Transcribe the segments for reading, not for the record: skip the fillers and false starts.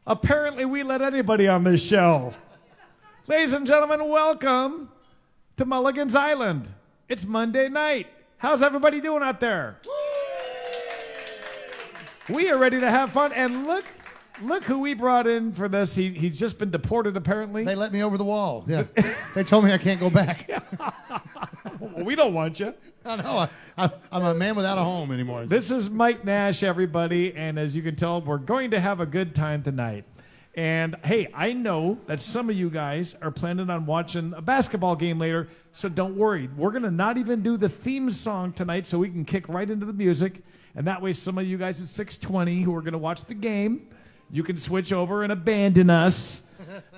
Apparently, we let anybody on this show. Ladies and gentlemen, welcome to Mulligan's Island. It's Monday night. How's everybody doing out there? We are ready to have fun, and look who we brought in for this. He's just been deported, apparently. They let me over the wall. Yeah, they told me I can't go back. Well, we don't want you. I know. I'm a man without a home anymore. This is Mike Nash, everybody, and as you can tell, we're going to have a good time tonight. And hey, I know that some of you guys are planning on watching a basketball game later, so don't worry. We're going to not even do the theme song tonight so we can kick right into the music. And that way, some of you guys at 620 who are going to watch the game, you can switch over and abandon us.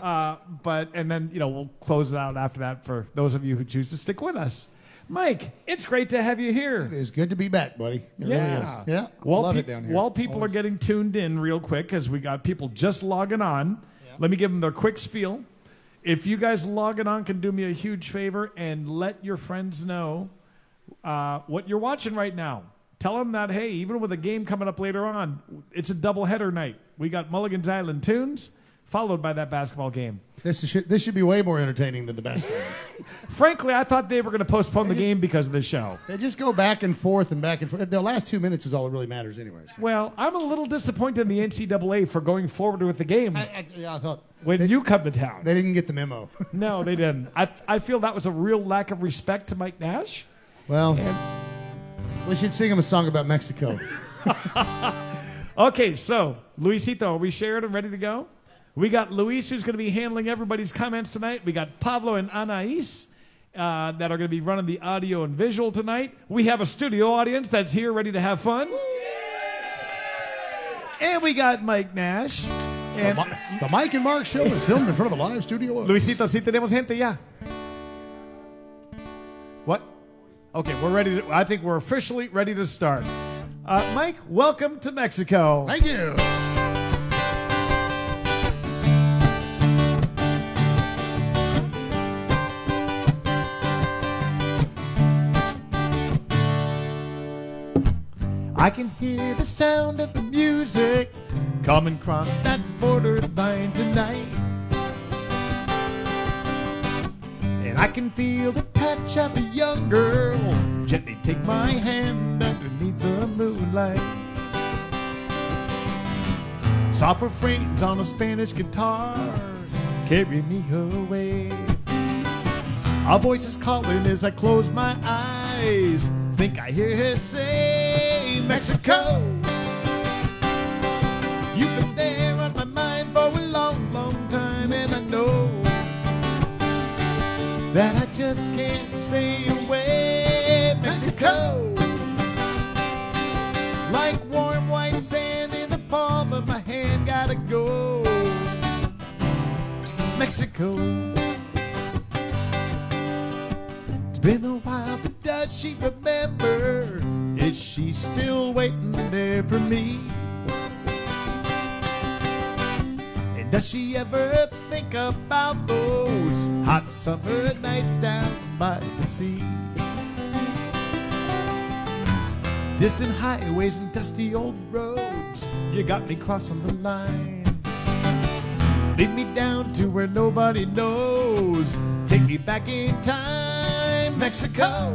And then, we'll close it out after that for those of you who choose to stick with us. Mike, it's great to have you here. It is good to be back, buddy. It really is. Yeah. Love it down here. While people are getting tuned in real quick, because we got people just logging on, let me give them their quick spiel. If you guys logging on can do me a huge favor and let your friends know what you're watching right now. Tell them that, hey, even with a game coming up later on, it's a doubleheader night. We got Mulligan's Island tunes, followed by that basketball game. This should be way more entertaining than the basketball game. Frankly, I thought they were going to postpone the game because of this show. They just go back and forth and back and forth. The last 2 minutes is all that really matters anyways. Well, I'm a little disappointed in the NCAA for going forward with the game. I thought when you come to town. They didn't get the memo. No, they didn't. I feel that was a real lack of respect to Mike Nash. Well, we should sing him a song about Mexico. Okay, so, Luisito, are we shared and ready to go? We got Luis, who's going to be handling everybody's comments tonight. We got Pablo and Anais that are going to be running the audio and visual tonight. We have a studio audience that's here ready to have fun. And we got Mike Nash. And the Mike and Mark show is filmed in front of a live studio audience. Luisito, sí tenemos gente ya. What? Okay, we're ready. I think we're officially ready to start. Mike, welcome to Mexico. Thank you. I can hear the sound of the music coming across that borderline tonight. And I can feel the touch of a young girl gently take my hand underneath the moonlight. Soft refrains on a Spanish guitar carry me away. A voice is calling as I close my eyes. Think I hear her say, Mexico. You've been there on my mind for a long, long time, and I know that I just can't stay away. Mexico, like warm white sand in the palm of my hand, gotta go. Mexico. It's been a while, but does she remember? Is she still waiting there for me? And does she ever think about those hot summer nights down by the sea? Distant highways and dusty old roads, you got me crossing the line. Lead me down to where nobody knows. Take me back in time, Mexico.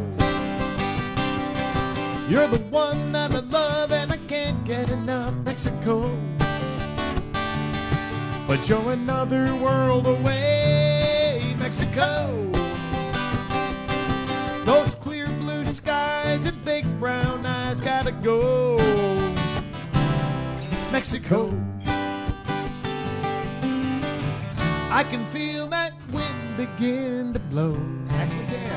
You're the one that I love and I can't get enough, Mexico. But you're another world away, Mexico. Those clear blue skies and big brown eyes gotta go, Mexico. I can feel that wind begin to blow. Actually, yeah.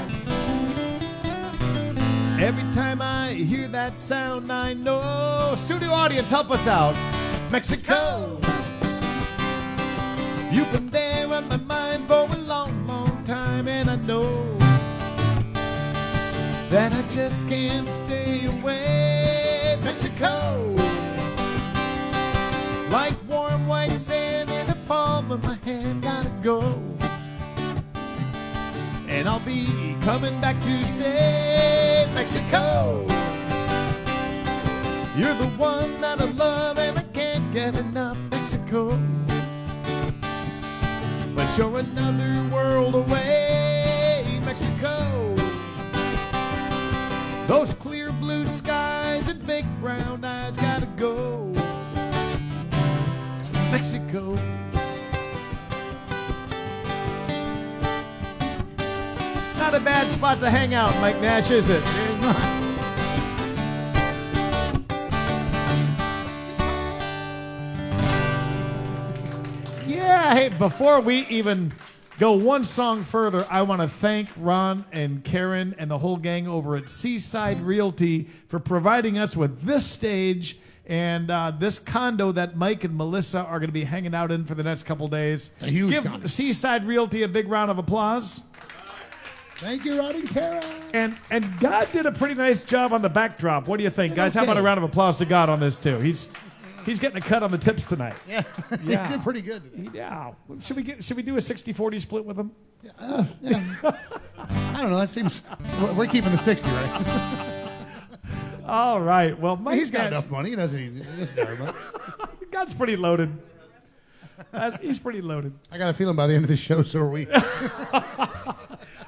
Every time I hear that sound, I know. Studio audience, help us out. Mexico. You've been there on my mind for a long, long time, and I know that I just can't stay away. Mexico. Like warm white sand in the palm of my hand, gotta go. And I'll be coming back to stay, Mexico. You're the one that I love and I can't get enough, Mexico. You're another world away, Mexico. Those clear blue skies and big brown eyes gotta go, Mexico. Not a bad spot to hang out, Mike Nash, is it? It is not. Yeah, hey, before we even go one song further, I want to thank Ron and Karen and the whole gang over at Seaside Realty for providing us with this stage and this condo that Mike and Melissa are going to be hanging out in for the next couple days. A huge Give condo. Seaside Realty a big round of applause. Thank you, Rod and Kara. And God did a pretty nice job on the backdrop. What do you think, guys? How okay. about a round of applause to God on this, too? He's getting a cut on the tips tonight. Yeah, Yeah. you did pretty good today. Yeah. Should we do a 60-40 split with him? I don't know. That seems we're keeping the 60, right? All right. Well, Mike He's got Nash- enough money. He doesn't need very much. God's pretty loaded. He's pretty loaded. I got a feeling by the end of the show, so are we.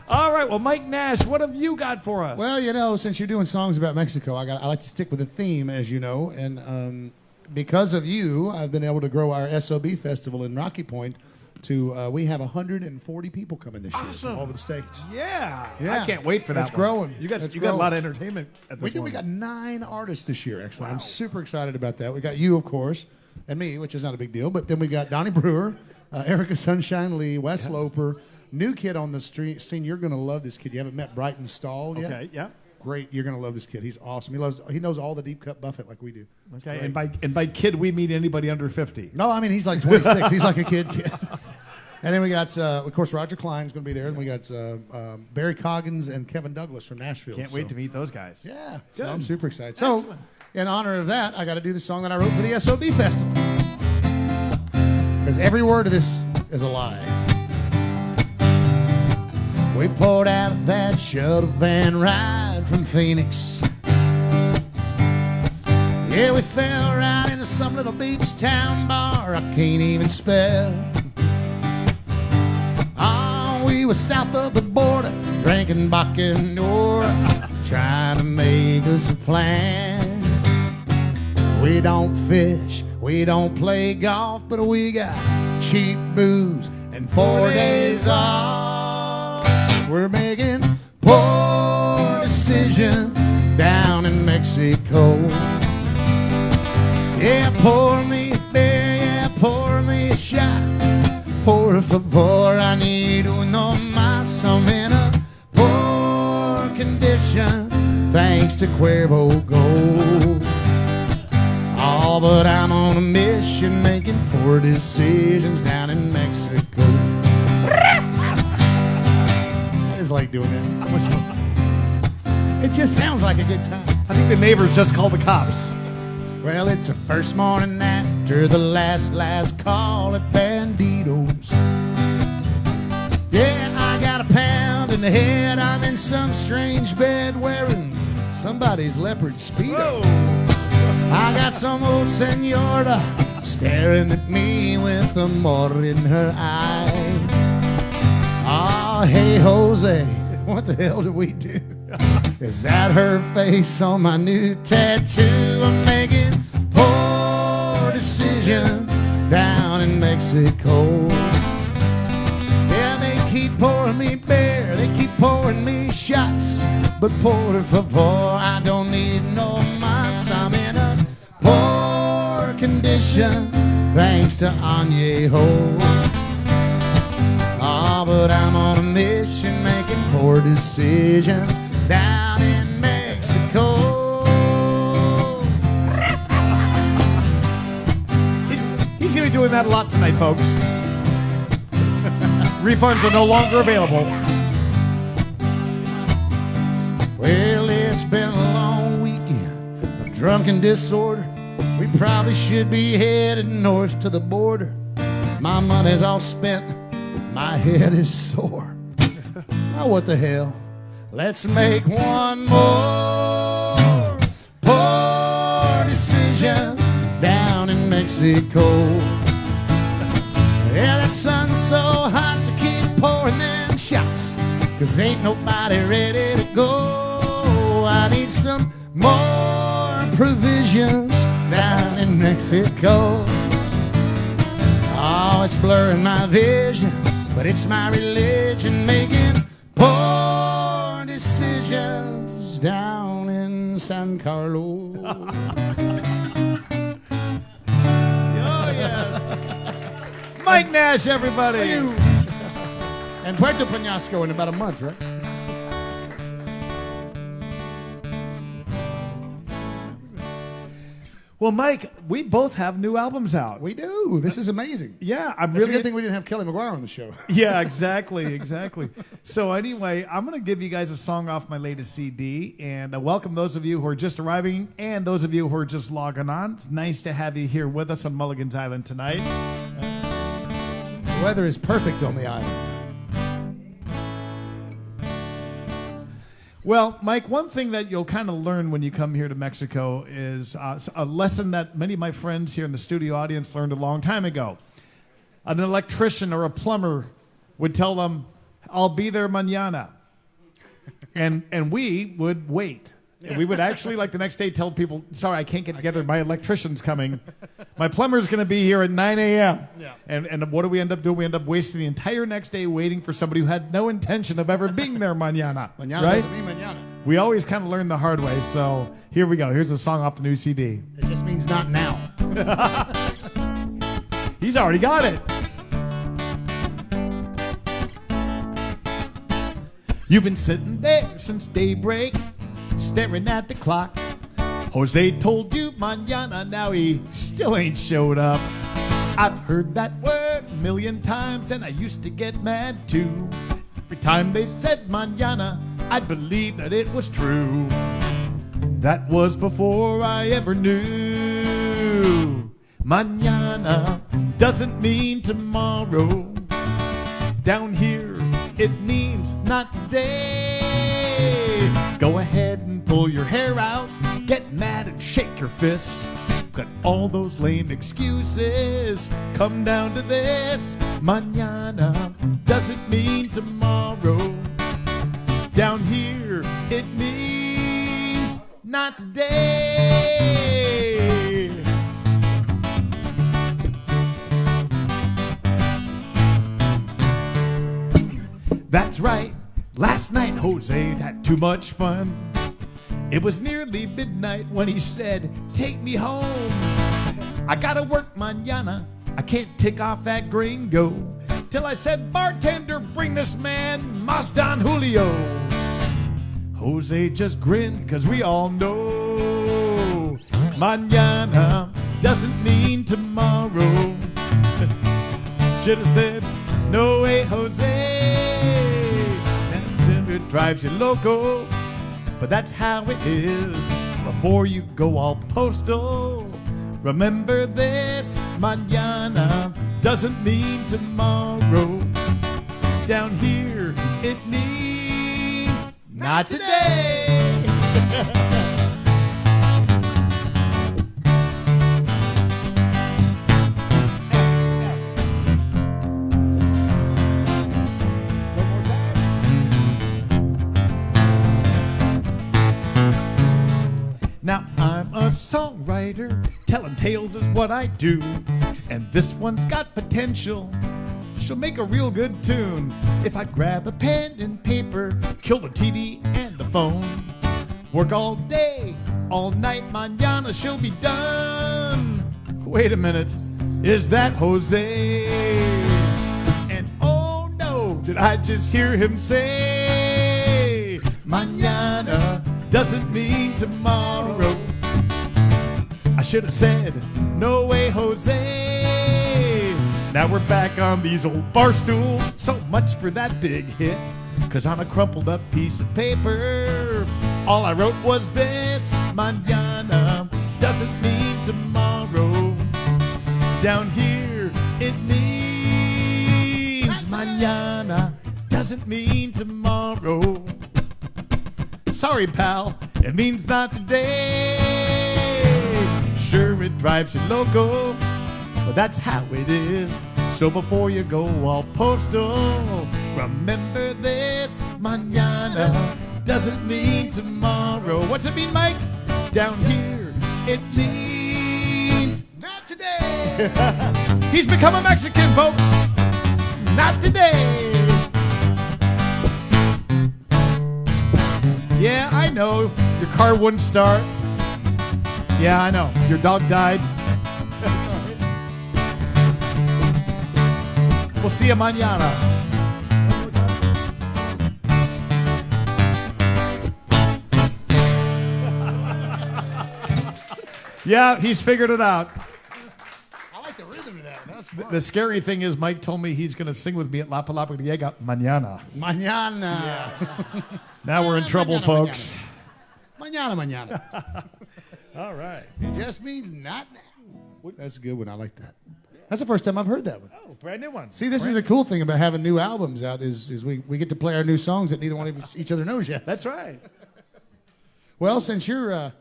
All right. Well, Mike Nash, what have you got for us? Well, you know, since you're doing songs about Mexico, I like to stick with the theme, as you know, and because of you, I've been able to grow our SOB festival in Rocky Point to we have 140 people coming this year Awesome. from all over the states. yeah. Yeah. I can't wait for that. It's one. growing. You got It's you got a growing. lot of entertainment at this We one. got 9 artists this year, actually. I'm super excited about that. We got you, of course, and me, which is not a big deal. But then we got Donnie Brewer, Erica Sunshine Lee, Wes Loper, new kid on the scene. You're going to love this kid. You haven't met Brighton Stahl yet? Okay. Yeah. Great. You're going to love this kid. He's awesome. He knows all the deep cut Buffett like we do. It's Okay. great. And by kid we mean anybody under 50. No, I mean, he's like 26. He's like a kid. And then we got, of course, Roger Klein's going to be there. And we got Barry Coggins and Kevin Douglas from Nashville. Can't wait to meet those guys. Yeah, so Good. I'm super excited. So, Excellent. in honor of that, I got to do the song that I wrote for the SOB Festival. Because every word of this is a lie. We pulled out of that shuttle van ride from Phoenix. Yeah, we fell right into some little beach town bar I can't even spell. Oh, we were south of the border, drinking Bacanora, trying to make us a plan. We don't fish, we don't play golf, but we got cheap booze and 4 days off. We're making poor decisions down in Mexico. Yeah, pour me a beer, yeah, pour me a shot. Por favor, I need uno más. I'm in a poor condition, thanks to Cuervo Gold. Oh, but I'm on a mission, making poor decisions down in Mexico. I just like doing that. It's so much fun. It just sounds like a good time. I think the neighbors just called the cops. Well, it's the first morning after the last call at Banditos. Yeah, I got a pound in the head. I'm in some strange bed wearing somebody's leopard Speedo. I got some old senora staring at me with amor in her eye. Oh, hey, Jose, what the hell did we do? Is that her face on my new tattoo? I'm making poor decisions down in Mexico. Yeah, they keep pouring me beer, they keep pouring me shots, but por favor, I don't need no mas. I'm in a poor condition, thanks to Añejo. Oh, but I'm on a mission, making poor decisions down in Mexico. He's going to be doing that a lot tonight, folks. Refunds are no longer available. Well, it's been a long weekend of drunken disorder. We probably should be headed north to the border. My money's all spent, my head is sore. Now what the hell? Let's make one more poor decision down in Mexico. Yeah, that sun's so hot, 'cause ain't nobody ready to go. I need some more provisions down in Mexico. Oh, it's blurring my vision, but it's my religion making poor decisions down in San Carlos. Oh, yes. Mike Nash, everybody. And Puerto Penasco in about a month, right? Well, Mike, we both have new albums out. We do. This is amazing. Yeah, I'm It's a really good thing we didn't have Kelly McGuire on the show. Yeah, exactly. So anyway, I'm going to give you guys a song off my latest CD, and I welcome those of you who are just arriving and those of you who are just logging on. It's nice to have you here with us on Mulligan's Island tonight. The weather is perfect on the island. Well, Mike, one thing that you'll kind of learn when you come here to Mexico is a lesson that many of my friends here in the studio audience learned a long time ago. An electrician or a plumber would tell them, "I'll be there mañana." And we would wait. And we would actually, like the next day, tell people, "Sorry, I can't get together. My electrician's coming. My plumber's going to be here at 9 a.m." Yeah. And what do we end up doing? We end up wasting the entire next day waiting for somebody who had no intention of ever being there mañana. Mañana right? doesn't mean mañana. We always kind of learn the hard way. So here we go. Here's a song off the new CD. It just means not now. He's already got it. You've been sitting there since daybreak, staring at the clock. Jose told you mañana, now he still ain't showed up. I've heard that word a million times and I used to get mad too. Every time they said mañana, I'd believe that it was true. That was before I ever knew. Mañana doesn't mean tomorrow. Down here, it means not today. Go ahead and pull your hair out, get mad and shake your fists. Got all those lame excuses. Come down to this. Mañana doesn't mean tomorrow. Down here, it means not today. That's right. Last night, Jose had too much fun. It was nearly midnight when he said, "Take me home. I gotta work mañana. I can't take off that gringo." Till I said, "Bartender, bring this man Mas Don Julio." Jose just grinned, 'cause we all know mañana doesn't mean tomorrow. Should have said, "No way, Jose. It drives you loco." But that's how it is. Before you go all postal, remember this. Mañana doesn't mean tomorrow. Down here, it means not today. Now I'm a songwriter, telling tales is what I do, and this one's got potential. She'll make a real good tune if I grab a pen and paper, kill the TV and the phone, work all day, all night, mañana she'll be done. Wait a minute, is that Jose? And oh no, did I just hear him say, mañana doesn't mean tomorrow. I should have said, "No way, Jose." Now we're back on these old bar stools. So much for that big hit. 'Cause on a crumpled up piece of paper, all I wrote was this: mañana doesn't mean tomorrow. Down here, it means mañana doesn't mean tomorrow. Sorry, pal, it means not today. Sure, it drives you loco, but that's how it is. So before you go all postal, remember this: Mañana doesn't mean tomorrow. What's it mean, Mike? Down here, it means not today. He's become a Mexican, folks. Not today. Yeah, I know. Your car wouldn't start. Yeah, I know. Your dog died. We'll see you mañana. Yeah, he's figured it out. I like the rhythm of that. That's fun. The scary thing is Mike told me he's going to sing with me at La Palapa Griega mañana. Mañana. Now we're in trouble, Mañana, folks. Mañana, mañana. All right. It just means not now. That's a good one. I like that. That's the first time I've heard that one. Oh, brand new one. See, this is the cool thing about having new albums out is we get to play our new songs that neither one of each other knows yet. That's right. Well, since you're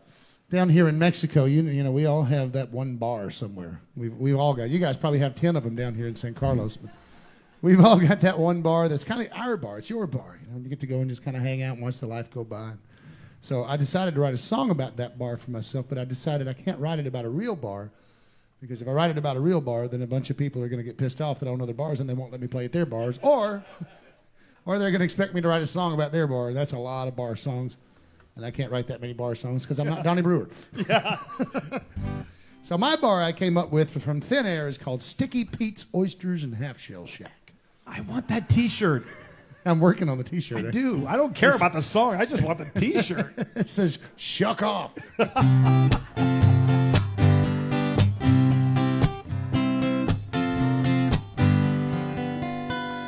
down here in Mexico, you know we all have that one bar somewhere. We've all got. You guys probably have 10 of them down here in San Carlos, but we've all got that one bar that's kind of our bar. It's your bar. You get to go and just kind of hang out and watch the life go by. So I decided to write a song about that bar for myself, but I decided I can't write it about a real bar because if I write it about a real bar, then a bunch of people are going to get pissed off that own other bars and they won't let me play at their bars, or they're going to expect me to write a song about their bar. That's a lot of bar songs. And I can't write that many bar songs because I'm not Donnie Brewer. Yeah. So my bar I came up with from Thin Air is called Sticky Pete's Oysters and Half Shell Shack. I want that T-shirt. I'm working on the T-shirt. I do. I don't care about the song. I just want the T-shirt. It says, shuck off.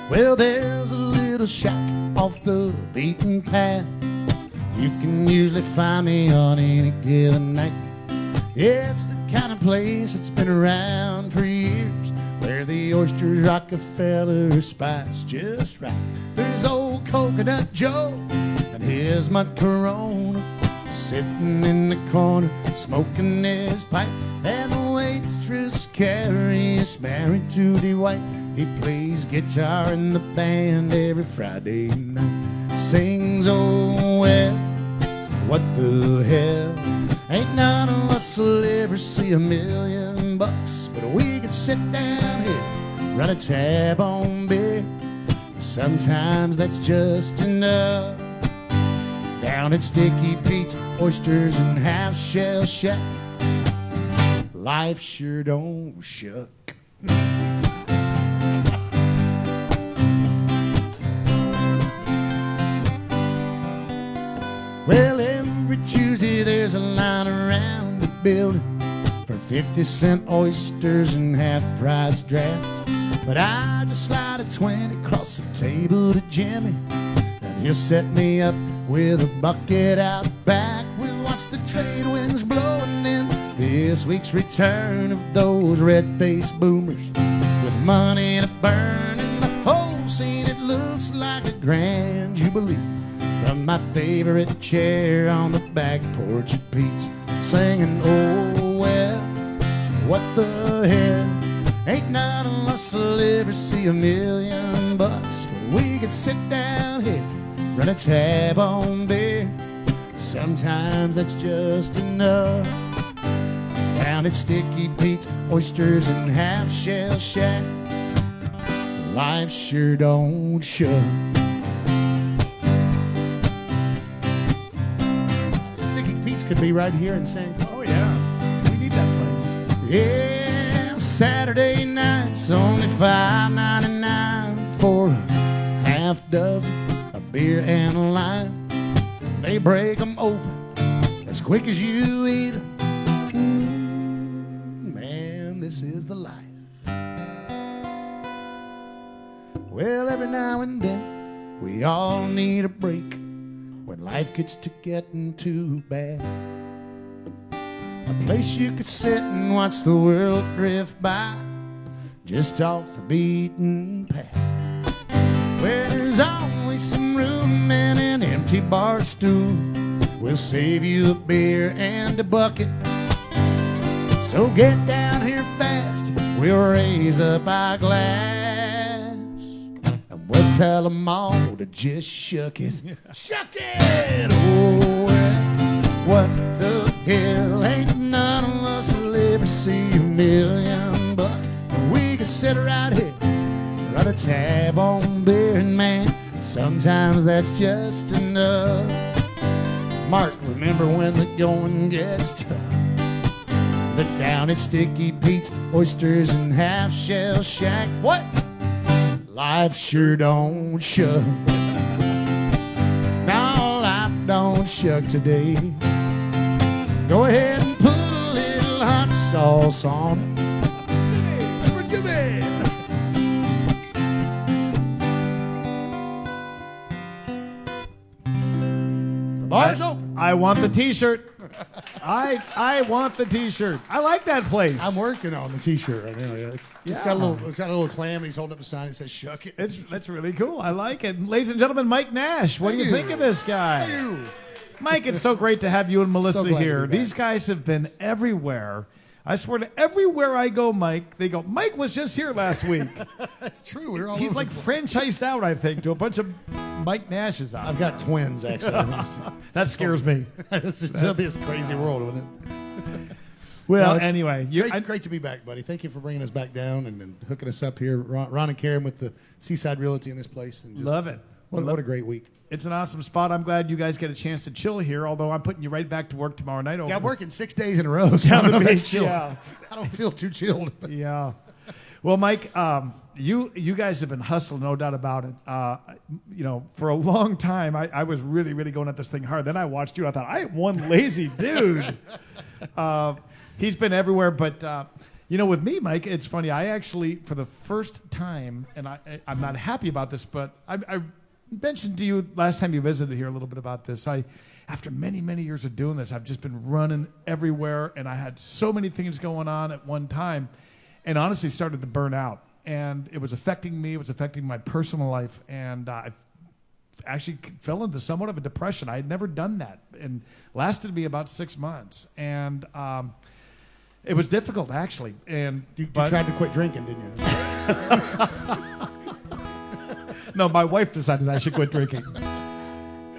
Well, there's a little shack off the beaten path. You can usually find me on any given night. It's the kind of place that's been around for years, where the oysters Rockefeller spice just right. There's old Coconut Joe and his mud Corona sitting in the corner smoking his pipe, and the waitress Carrie is married to Dwight. He plays guitar in the band every Friday night. Sings, oh well, what the hell? Ain't none of us will ever see $1 million, but we could sit down here, run a tab on beer. Sometimes that's just enough. Down at Sticky Pete's Oysters and Half Shell Shack, life sure don't shuck. Well, every Tuesday there's a line around the building for 50-cent oysters and half-price draft. But I just slide a 20 across the table to Jimmy, and he'll set me up with a bucket out back. We'll watch the trade winds blowing in this week's return of those red-faced boomers with money to burn. And the whole scene, it looks like a grand jubilee from my favorite chair on the back porch at Pete's, singing, oh well, what the hell? Ain't none of us will ever see $1 million, but we could sit down here, run a tab on beer. Sometimes that's just enough. Down at Sticky Pete's Oysters and Half Shell Shack, life sure don't shuck. Could be right here in San Carlos. Oh, yeah. We need that place. Yeah, Saturday nights only $5.99 for a half dozen of beer and a lime. They break them open as quick as you eat them. Man, this is the life. Well, every now and then we all need a break when life gets to getting too bad. A place you could sit and watch the world drift by, just off the beaten path, where there's always some room and an empty bar stool. We'll save you a beer and a bucket, so get down here fast. We'll raise up our glass, and Well, tell them all to just shuck it. Shuck it! Oh, well, what the hell? Ain't none of us will ever see $1,000,000 bucks. We can sit right here, run a tab on beer, and man, sometimes that's just enough. Mark, remember when the going gets tough? But down at Sticky Pete's, oysters and half-shell shack. What? Life sure don't shuck. No, life don't shuck today. Go ahead and put a little hot sauce on it. Jimmy. The bar's open. I want the T-shirt. I want the T-shirt. I like that place. I'm working on the T-shirt right now. Yeah, it's got a little clam, and he's holding up a sign that says "Shuck it." That's really cool. I like it. And ladies and gentlemen, Mike Nash. What do you think of this guy? Mike, it's so great to have you and Melissa here. These guys have been everywhere. I swear to everywhere I go, Mike, they go, Mike was just here last week. That's true. We're all He's like franchised out, I think, to a bunch of Mike Nashes out. I've got twins, actually. That scares me. That'll be a crazy world, wouldn't it? Well, No, anyway. Great to be back, buddy. Thank you for bringing us back down and hooking us up here. Ron and Karen with the Seaside Realty in this place. And just, Love it. What a great week. It's an awesome spot. I'm glad you guys get a chance to chill here, although I'm putting you right back to work tomorrow night. Yeah, I'm working 6 days in a row, so I don't know if that's chill. Yeah. I don't feel too chilled. Yeah. Well, Mike, you guys have been hustling, no doubt about it. For a long time, I was really, really going at this thing hard. Then I watched you. I thought, I am one lazy dude. He's been everywhere. But, with me, Mike, it's funny. I actually, for the first time, and I'm not happy about this, but I mentioned to you last time you visited here a little bit about this. After many, many years of doing this, I've just been running everywhere, and I had so many things going on at one time, and honestly started to burn out. And it was affecting me. It was affecting my personal life, and I actually fell into somewhat of a depression. I had never done that, and lasted me about 6 months. And it was difficult, actually. And you tried to quit drinking, didn't you? No, my wife decided I should quit drinking.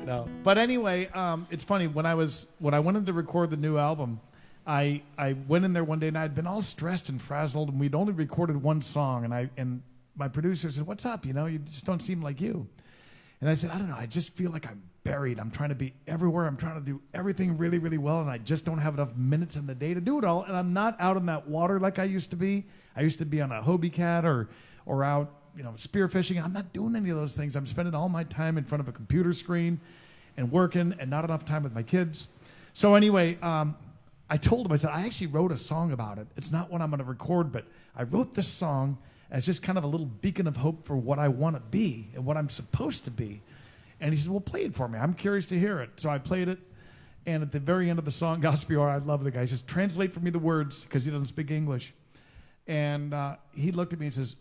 No, but anyway, it's funny when I went in to record the new album, I went in there one day and I'd been all stressed and frazzled, and we'd only recorded one song, and my producer said, "What's up? You just don't seem like you." And I said, "I don't know. I just feel like I'm buried. I'm trying to be everywhere. I'm trying to do everything really, really well, and I just don't have enough minutes in the day to do it all. And I'm not out in that water like I used to be. I used to be on a Hobie Cat or out." Spearfishing. I'm not doing any of those things. I'm spending all my time in front of a computer screen and working, and not enough time with my kids. So anyway, I told him, I said, I actually wrote a song about it. It's not what I'm going to record, but I wrote this song as just kind of a little beacon of hope for what I want to be and what I'm supposed to be. And he said, well, play it for me. I'm curious to hear it. So I played it. And at the very end of the song, Gospel, I love the guy. He says, translate for me the words, because he doesn't speak English. And he looked at me and says,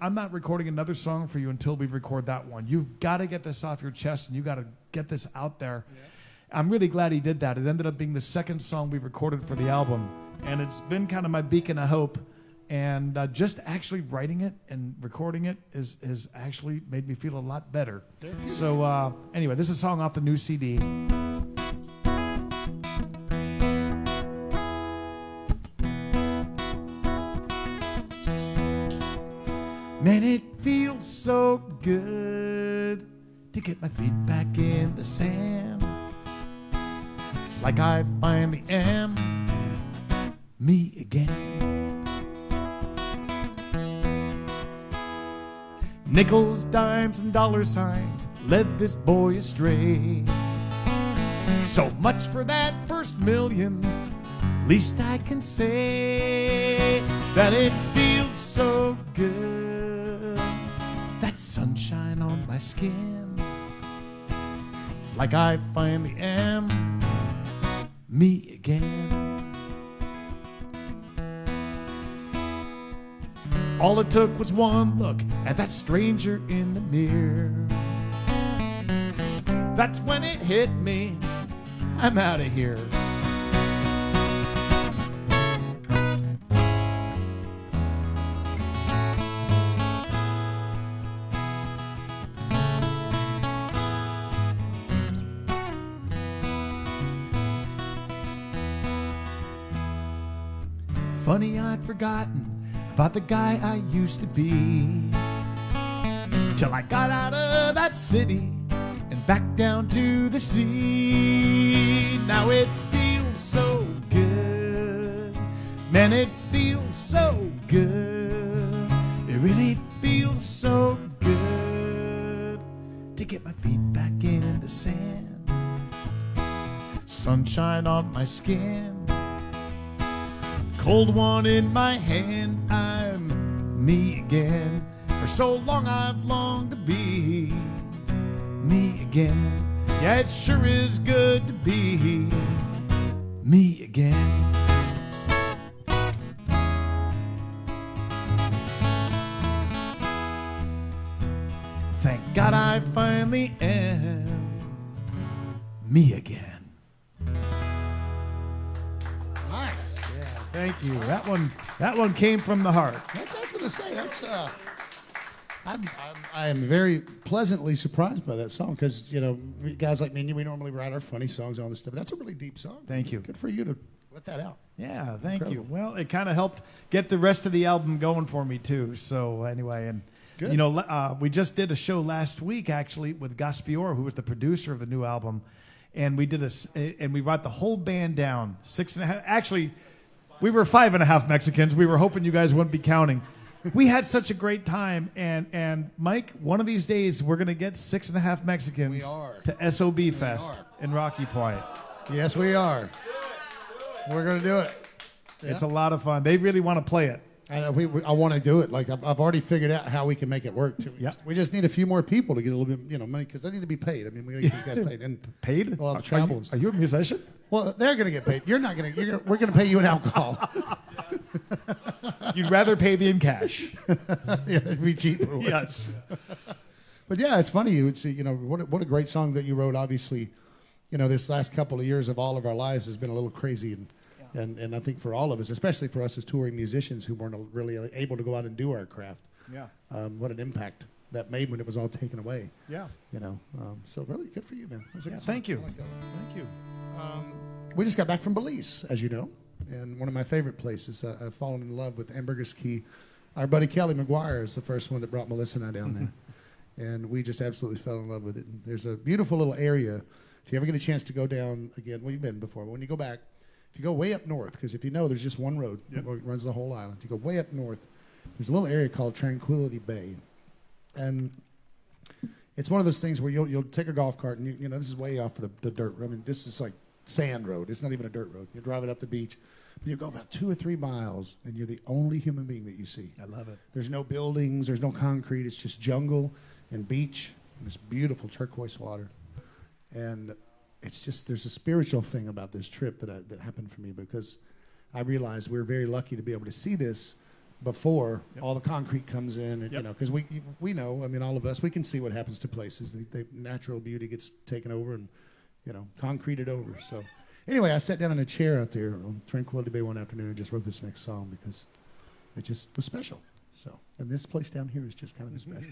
I'm not recording another song for you until we record that one. You've got to get this off your chest, and you got to get this out there. Yeah. I'm really glad he did that. It ended up being the second song we recorded for the album. And it's been kind of my beacon of hope. And just actually writing it and recording it has actually made me feel a lot better. So anyway, this is a song off the new CD. Man, it feels so good to get my feet back in the sand. It's like I finally am me again. Nickels, dimes, and dollar signs led this boy astray. So much for that first million. Least I can say that it feels so good. That sunshine on my skin. It's like I finally am me again. All it took was one look at that stranger in the mirror. That's when it hit me. I'm out of here. Funny I'd forgotten about the guy I used to be. Till I got out of that city and back down to the sea. Now it feels so good. Man, it feels so good. It really feels so good to get my feet back in the sand. Sunshine on my skin. Cold one in my hand. I'm me again. For so long I've longed to be me again. Yeah, it sure is good to be me again. Thank God I finally am me again. Nice. Yeah, thank you. That one came from the heart. That's what I was going to say. I am very pleasantly surprised by that song because, you know, guys like me and you, we normally write our funny songs and all this stuff. That's a really deep song. Thank you. Good for you to let that out. Yeah, thank you. Incredible. Well, it kind of helped get the rest of the album going for me too. So anyway, and Good. you know, we just did a show last week actually with Gaspior, who was the producer of the new album, and we brought the whole band down 6.5. Actually, we were 5.5 Mexicans. We were hoping you guys wouldn't be counting. We had such a great time, and Mike, one of these days we're gonna get 6.5 Mexicans We are. to SOB Fest are. in Rocky Point. Yes, we are. We're going to do it. It's a lot of fun. They really want to play it. I know I want to do it. Like I've already figured out how we can make it work too. Yeah. We just need a few more people to get a little bit, you know, money because they need to be paid. I mean, we got to get these guys paid. And Paid? Well, the Are travel you- and stuff. Are you a musician? Well, they're going to get paid. You're not going to. We're going to pay you in alcohol. You'd rather pay me in cash. Yeah, it'd be cheaper. Yes. But yeah, it's funny. You would see, you know, what a great song that you wrote. Obviously, you know, this last couple of years of all of our lives has been a little crazy, and I think for all of us, especially for us as touring musicians who weren't really able to go out and do our craft, Yeah. what an impact that made when it was all taken away. Yeah. You know, so really good for you, man. That was a Yeah, good song. thank you. I like that one. Thank you. We just got back from Belize, as you know, and one of my favorite places. I've fallen in love with Ambergris Key. Our buddy Kelly McGuire is the first one that brought Melissa and I down there, and we just absolutely fell in love with it. And there's a beautiful little area. If you ever get a chance to go down again, well, you've been before, but when you go back, if you go way up north, because if you know, there's just one road that runs the whole island. You go way up north, there's a little area called Tranquility Bay, and it's one of those things where you'll take a golf cart, and you know, this is way off the dirt. I mean, this is like sand road. It's not even a dirt road. You're driving up the beach, but you go about 2 or 3 miles, and you're the only human being that you see. I love it. There's no buildings. There's no concrete. It's just jungle and beach and this beautiful turquoise water. And it's just, there's a spiritual thing about this trip that happened for me because I realized we're very lucky to be able to see this before all the concrete comes in. And, you know, because we know, I mean, all of us, we can see what happens to places. The natural beauty gets taken over and, you know, concreted over. So anyway, I sat down in a chair out there on Tranquility Bay one afternoon and just wrote this next song because it just was special. So, and this place down here is just kind of special.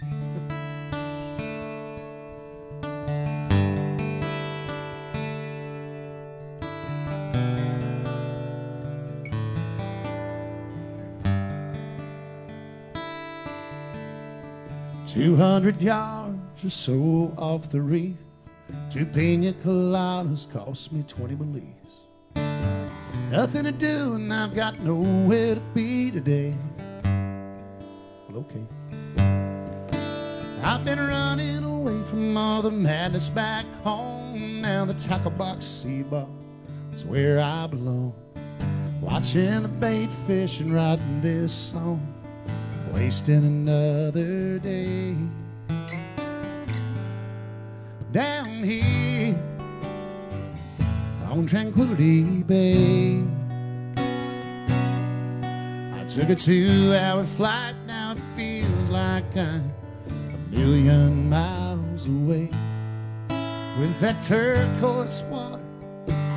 200 yards or so off the reef, 2 pina coladas cost me 20 beliefs. Nothing to do and I've got nowhere to be today. Well, okay. I've been running away from all the madness back home. Now the tackle box sea bar is where I belong. Watching the bait fish and writing this song, wasting another day. Down here on Tranquility Bay, I took a 2-hour flight. Now it feels like I'm 1,000,000 miles away, with that turquoise water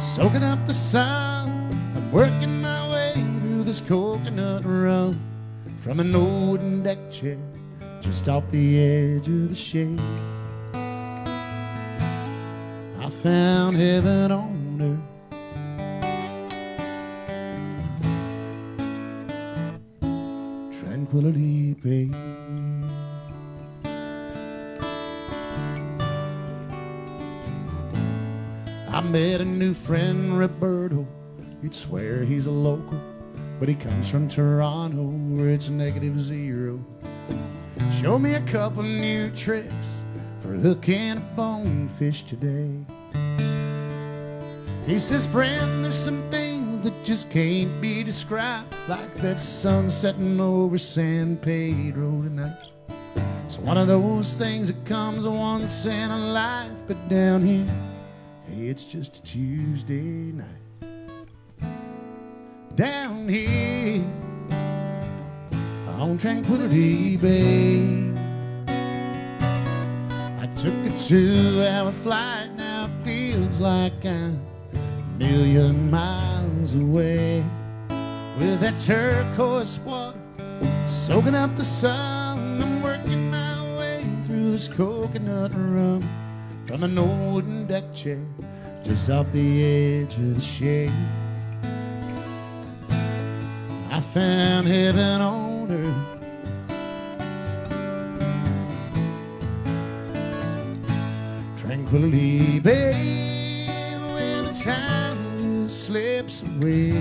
soaking up the sun. I'm working my way through this coconut run from an old wooden deck chair just off the edge of the shade. I found heaven on earth. Tranquility Base. I met a new friend, Roberto. You'd swear he's a local, but he comes from Toronto, where it's -0. Show me a couple new tricks for hooking a bonefish today. He says, friend, there's some things that just can't be described, like that sun setting over San Pedro tonight. It's one of those things that comes once in a life, but down here, hey, it's just a Tuesday night. Down here on Tranquility Bay, I took a 2-hour flight. Now it feels like I'm a million miles away, with that turquoise water soaking up the sun. I'm working my way through this coconut rum from an old wooden deck chair just off the edge of the shade. I found heaven on earth. Tranquility Bay, where the time just slips away.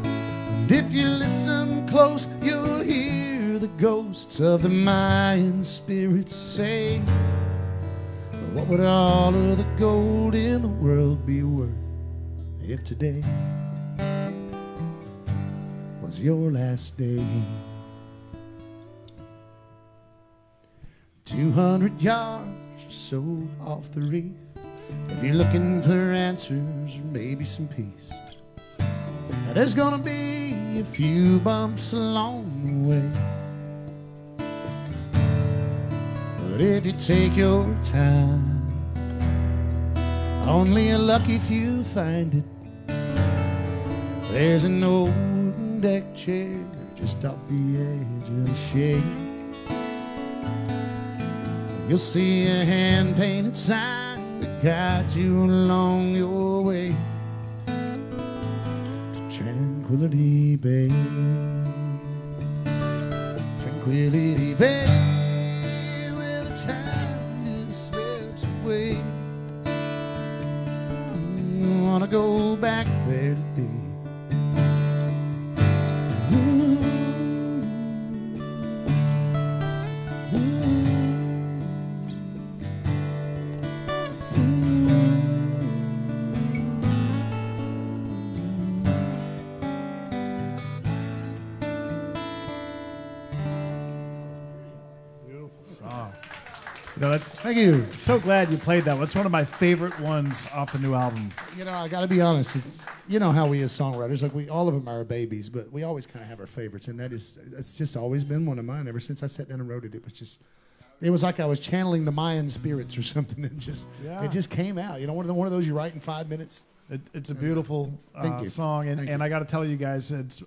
And if you listen close, you'll hear the ghosts of the Mayan spirits say, what would all of the gold in the world be worth if today was your last day? 200 yards or so off the reef, if you're looking for answers or maybe some peace, now there's gonna be a few bumps along the way. But if you take your time, only a lucky few find it. There's an old deck chair just off the edge of the shade. You'll see a hand-painted sign that guides you along your way to Tranquility Bay. Tranquility Bay, where the time just slips away. I wanna go back there today. You know, that's Thank you. so glad you played that. It's one of my favorite ones off the new album. You know, I got to be honest. You know how we as songwriters, like all of them are our babies, but we always kind of have our favorites, and it's just always been one of mine ever since I sat down and wrote it. It was like I was channeling the Mayan spirits or something, and it just came out. You know, one of those you write in 5 minutes. It's a beautiful Thank you. song, and I got to tell you guys, it's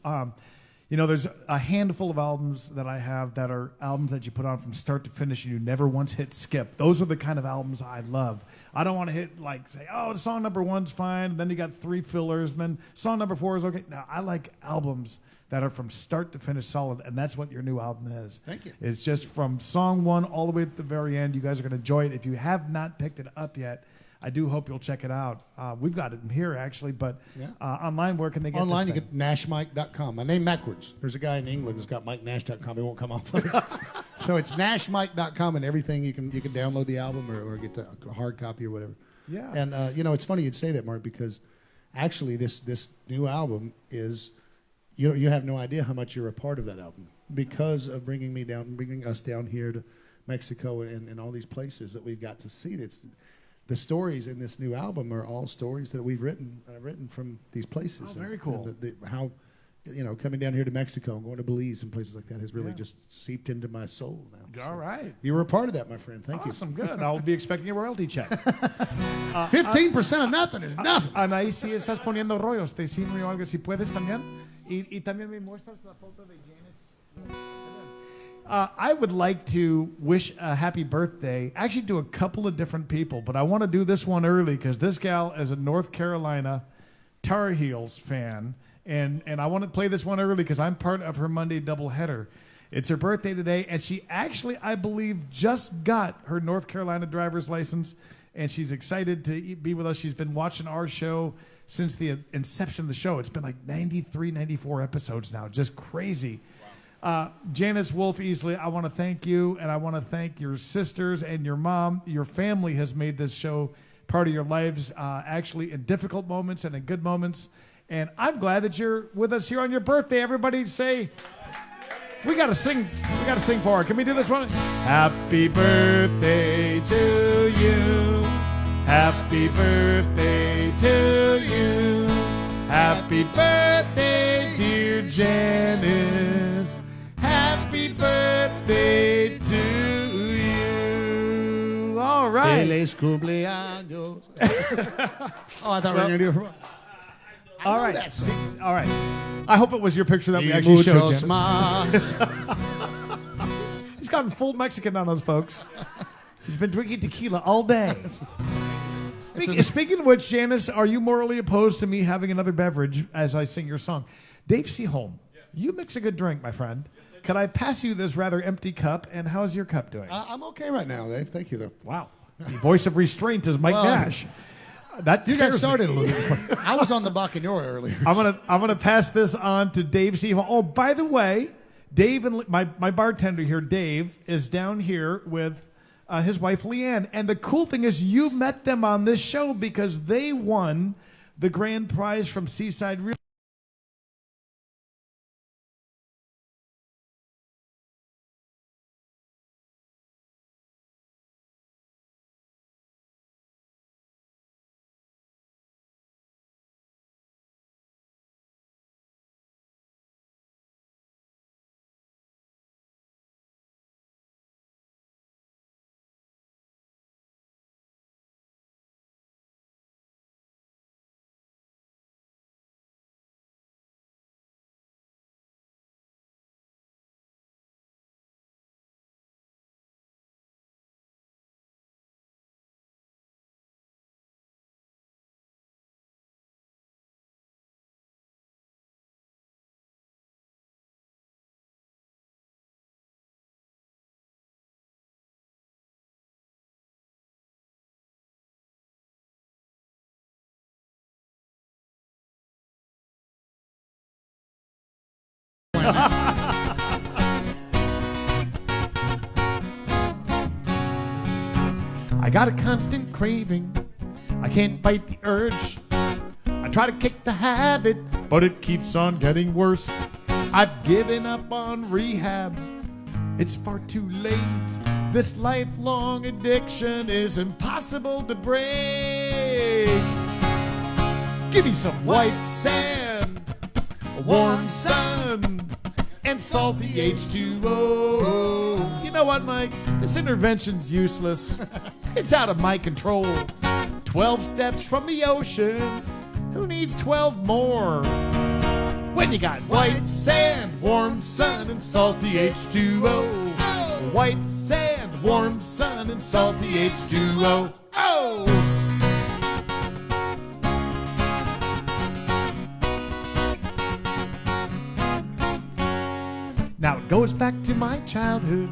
you know, there's a handful of albums that I have that are albums that you put on from start to finish and you never once hit skip. Those are the kind of albums I love. I don't want to hit, like, say, oh, song number 1's fine, and then you got 3 fillers, and then song number 4 is okay. Now, I like albums that are from start to finish solid, and that's what your new album is. Thank you. It's just from song 1 all the way to the very end. You guys are going to enjoy it. If you have not picked it up yet, I do hope you'll check it out. We've got it in here, actually, but online, where can they get Online, this you thing? get nashmike.com. My name backwards. There's a guy in England who's got MikeNash.com. He won't come off of it. So it's nashmike.com, and everything you can download the album or get a hard copy or whatever. Yeah. And, you know, it's funny you'd say that, Mark, because actually this new album is, you have no idea how much you're a part of that album because of bringing us down here to Mexico and all these places that we've got to see. The stories in this new album are all stories that we've written from these places. Oh, very cool. And how, you know, coming down here to Mexico and going to Belize and places like that has really just seeped into my soul now. All right. You were a part of that, my friend. Thank Awesome, good. I'll be expecting a royalty check. you. 15% of nothing is nothing. Anaí, sí estás poniendo rollos. Te insinúo algo, si puedes también. Y también me muestras la foto de Janice. I would like to wish a happy birthday, actually to a couple of different people, but I want to do this one early because this gal is a North Carolina Tar Heels fan, And I want to play this one early because I'm part of her Monday doubleheader. It's her birthday today, and she actually, I believe, just got her North Carolina driver's license, and she's excited to be with us. She's been watching our show since the inception of the show. It's been like 93, 94 episodes now. Just crazy. Wow. Janice Wolf Easley, I want to thank you, and I want to thank your sisters and your mom. Your family has made this show part of your lives, actually in difficult moments and in good moments. And I'm glad that you're with us here on your birthday. Everybody say... We gotta sing for her. Can we do this one? Happy birthday to you. Happy birthday to you. Happy birthday, dear Janice. Happy birthday to you. All right. Feliz cumpleaños. Oh, I thought we were gonna do it for. All right. All right. I hope it was your picture that we actually showed, Janice. He's gotten full Mexican on us, folks. He's been drinking tequila all day. Speaking of which, Janice, are you morally opposed to me having another beverage as I sing your song? Dave Seaholm, you mix a good drink, my friend. Could I pass you this rather empty cup, and how's your cup doing? I'm okay right now, Dave. Thank you, though. Wow. The voice of restraint is Mike Nash. That you got started a little bit. I was on the Buccaneer earlier. I'm gonna pass this on to Dave Seaholm. Oh, by the way, Dave and my bartender here, Dave, is down here with his wife Leanne. And the cool thing is, you met them on this show because they won the grand prize from Seaside Real. I got a constant craving. I can't fight the urge. I try to kick the habit, but it keeps on getting worse. I've given up on rehab. It's far too late. This lifelong addiction is impossible to break. Give me some white sand, a warm sun, and salty H2O. You know what, Mike? This intervention's useless. It's out of my control. 12 steps from the ocean. Who needs 12 more? When you got white sand, warm sun, and salty H2O. White sand, warm sun, and salty H2O. Oh! Now it goes back to my childhood,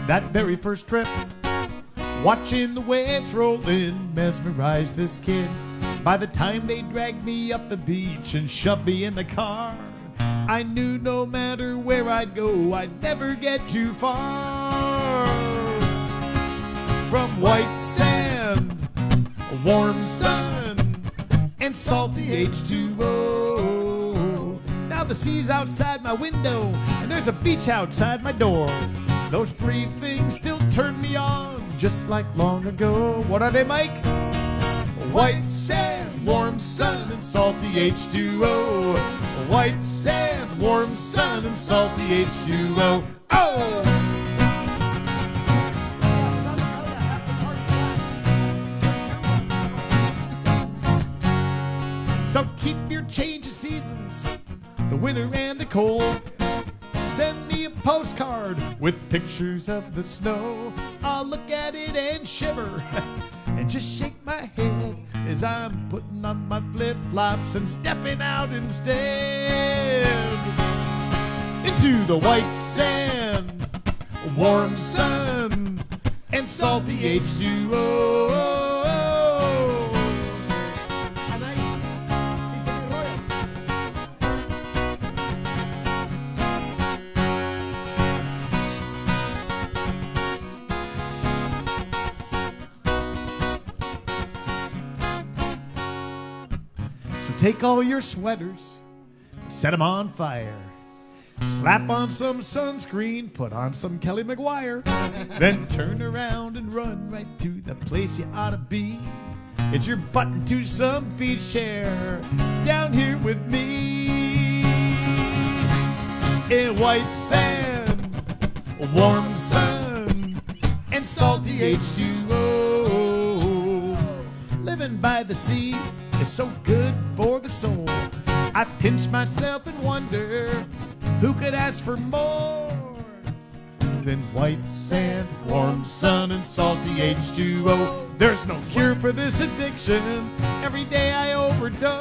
that very first trip. Watching the waves roll in mesmerized this kid. By the time they dragged me up the beach and shoved me in the car, I knew no matter where I'd go, I'd never get too far. From white sand, a warm sun, and salty H2O. Now the sea's outside my window, and there's a beach outside my door. Those three things still turn me on, just like long ago. What are they, Mike? White sand, warm sun, and salty H2O. White sand, warm sun, and salty H2O. Oh! So keep your change of seasons, the winter and the cold. Send me a postcard with pictures of the snow. I'll look at it and shiver and just shake my head as I'm putting on my flip-flops and stepping out instead into the white sand, warm sun, and salty H2O. So take all your sweaters, set them on fire. Slap on some sunscreen, put on some Kelly McGuire, then turn around and run right to the place you ought to be. Get your butt into some beach chair down here with me. In white sand, warm sun, and salty H2O. Living by the sea is so good for the soul. I pinch myself and wonder who could ask for more than white sand, warm sun, and salty H2O. There's no cure for this addiction. Every day I overdose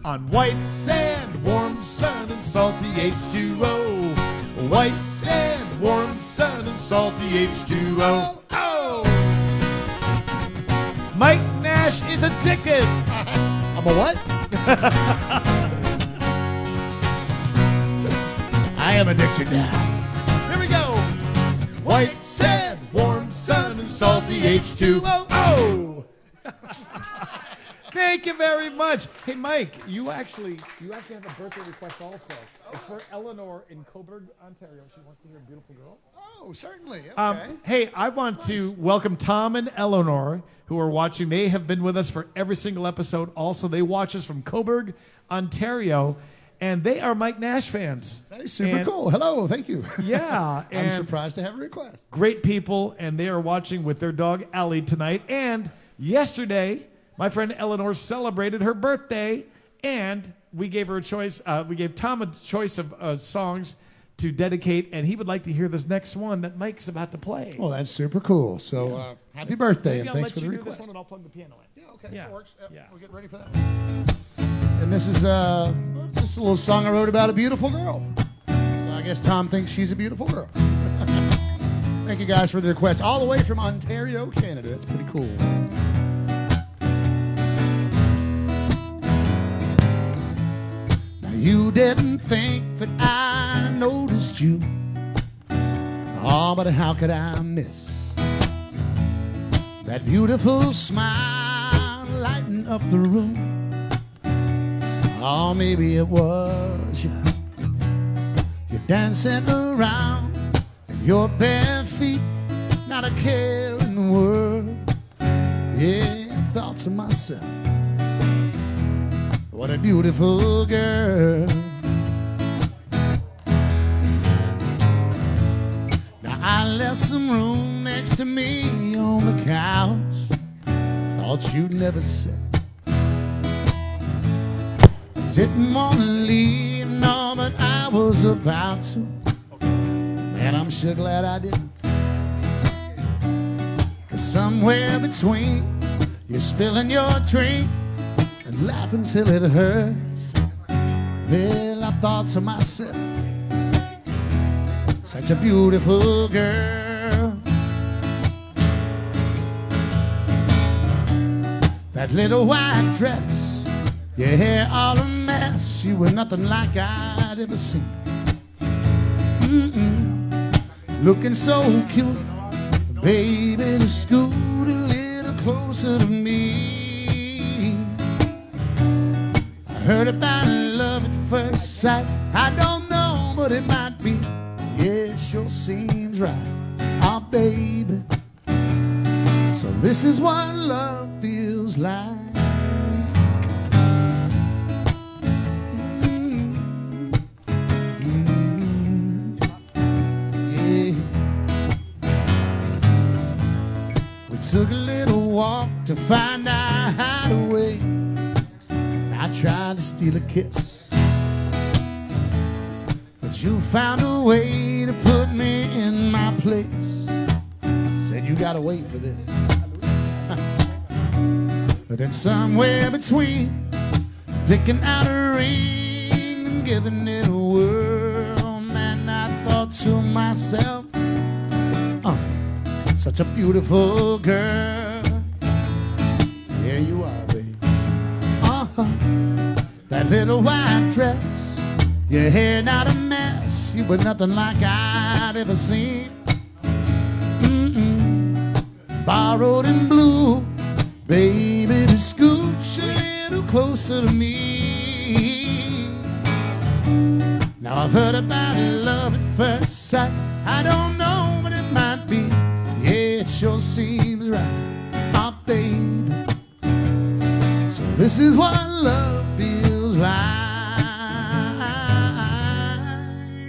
on white sand, warm sun, and salty H2O. White sand, warm sun, and salty H2O. Oh! Mike Nash is addicted. I'm a what? I am addicted now. Here we go. White sand, warm sun, and salty H2O. Oh! Thank you very much. Hey, Mike, you actually have a birthday request also. It's for Eleanor in Coburg, Ontario. She wants to hear Beautiful Girl. Oh, certainly. Okay. Hey, I want to welcome Tom and Eleanor, who are watching. They have been with us for every single episode. Also, they watch us from Coburg, Ontario, and they are Mike Nash fans. That is super cool. Hello, thank you. Yeah. I'm and surprised to have a request. great people, and they are watching with their dog, Allie, tonight. And yesterday, my friend Eleanor celebrated her birthday, and we gave her a choice. We gave Tom a choice of songs to dedicate, and he would like to hear this next one that Mike's about to play. Well, that's super cool. So happy birthday, and thanks for the This request. one, and I'll plug the piano in. Yeah, okay, Yeah. that works. Yep, Yeah. we'll get ready for that one. And this is just a little song I wrote about a beautiful girl. So I guess Tom thinks she's a beautiful girl. Thank you guys for the request. All the way from Ontario, Canada. That's pretty cool. Now you didn't think that I noticed you. Oh, but how could I miss that beautiful smile lighting up the room? Oh, maybe it was you. You're dancing around in your bare feet, not a care in the world. Yeah, I thought to myself, what a beautiful girl. Now I left some room next to me on the couch. Thought you'd never sit. Didn't want to leave, no, but I was about to. Man, I'm sure glad I didn't. 'Cause somewhere between you spilling your drink and laughing till it hurts, well, I thought to myself, such a beautiful girl. That little white dress, your hair all a mess, you were nothing like I'd ever seen. Looking so cute, baby, just scoot a little closer to me. I heard about love at first sight, I don't know, but it might be. Yeah, it sure seems right, oh baby. So this is what love feels like. Took a little walk to find our hideaway. I tried to steal a kiss, but you found a way to put me in my place. Said you gotta wait for this. But then somewhere between picking out a ring and giving it a whirl, man, I thought to myself, such a beautiful girl. There you are, baby. That little white dress, your hair not a mess, you were nothing like I'd ever seen. Borrowed in blue, baby, to scooch a little closer to me. Now I've heard about love at first sight. I don't know, but it might be. Yeah, it sure seems right, oh baby. So this is what love feels like.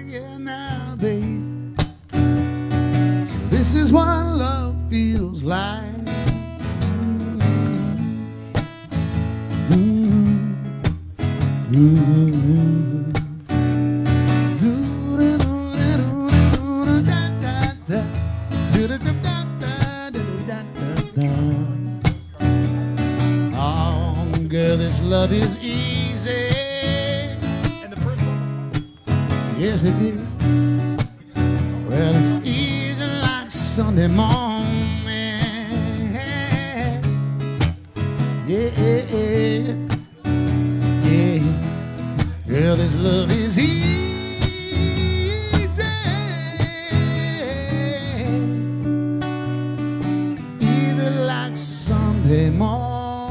Yeah, now, babe. So this is what love feels like. Oh, girl, this love is easy. And the first one. Yes, it is. Well, it's easy like Sunday morning. Yeah, yeah. Girl, this love is easy. Easy like Sunday morning.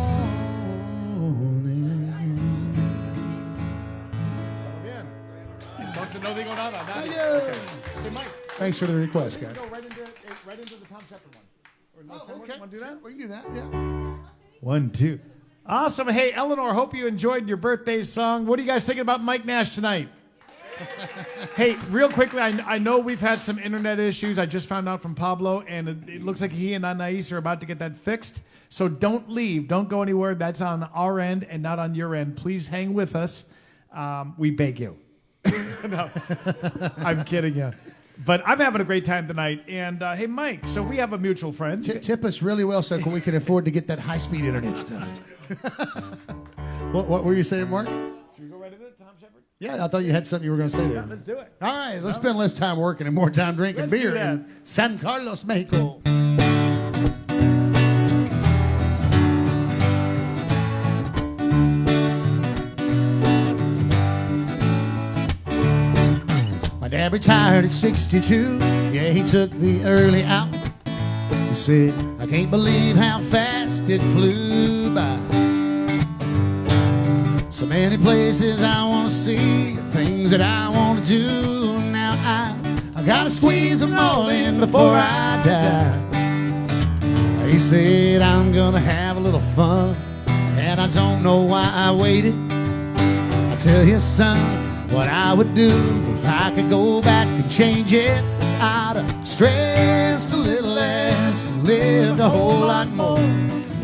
Wants to know they go on that. Thank you. Okay. Hey, Mike. Thanks for the request, guys. Go right into the Tom Shepard one. Or last time, Okay, want to do that? We can do that, yeah. 1, 2. Awesome. Hey, Eleanor, hope you enjoyed your birthday song. What are you guys thinking about Mike Nash tonight? Hey, real quickly, I know we've had some internet issues. I just found out from Pablo, and it looks like he and Anais are about to get that fixed. So don't leave. Don't go anywhere. That's on our end and not on your end. Please hang with us. We beg you. No, I'm kidding you. But I'm having a great time tonight. And hey, Mike, so we have a mutual friend. Tip us really well so we can afford to get that high-speed internet stuff. What were you saying, Mark? Should we go right into it, Tom Shepard? Yeah, I thought you had something you were going to say there. Let's do it. All right, let's spend less time working and more time drinking Let's beer do that. in San Carlos, Mexico. My dad retired at 62. Yeah, he took the early out. He said, I can't believe how fast it flew by. So many places I want to see, things that I want to do. Now I gotta squeeze them all in before I die. He said, I'm gonna have a little fun, and I don't know why I waited. I tell you, son, what I would do if I could go back and change it. I'd have stressed a little less, lived a whole lot more,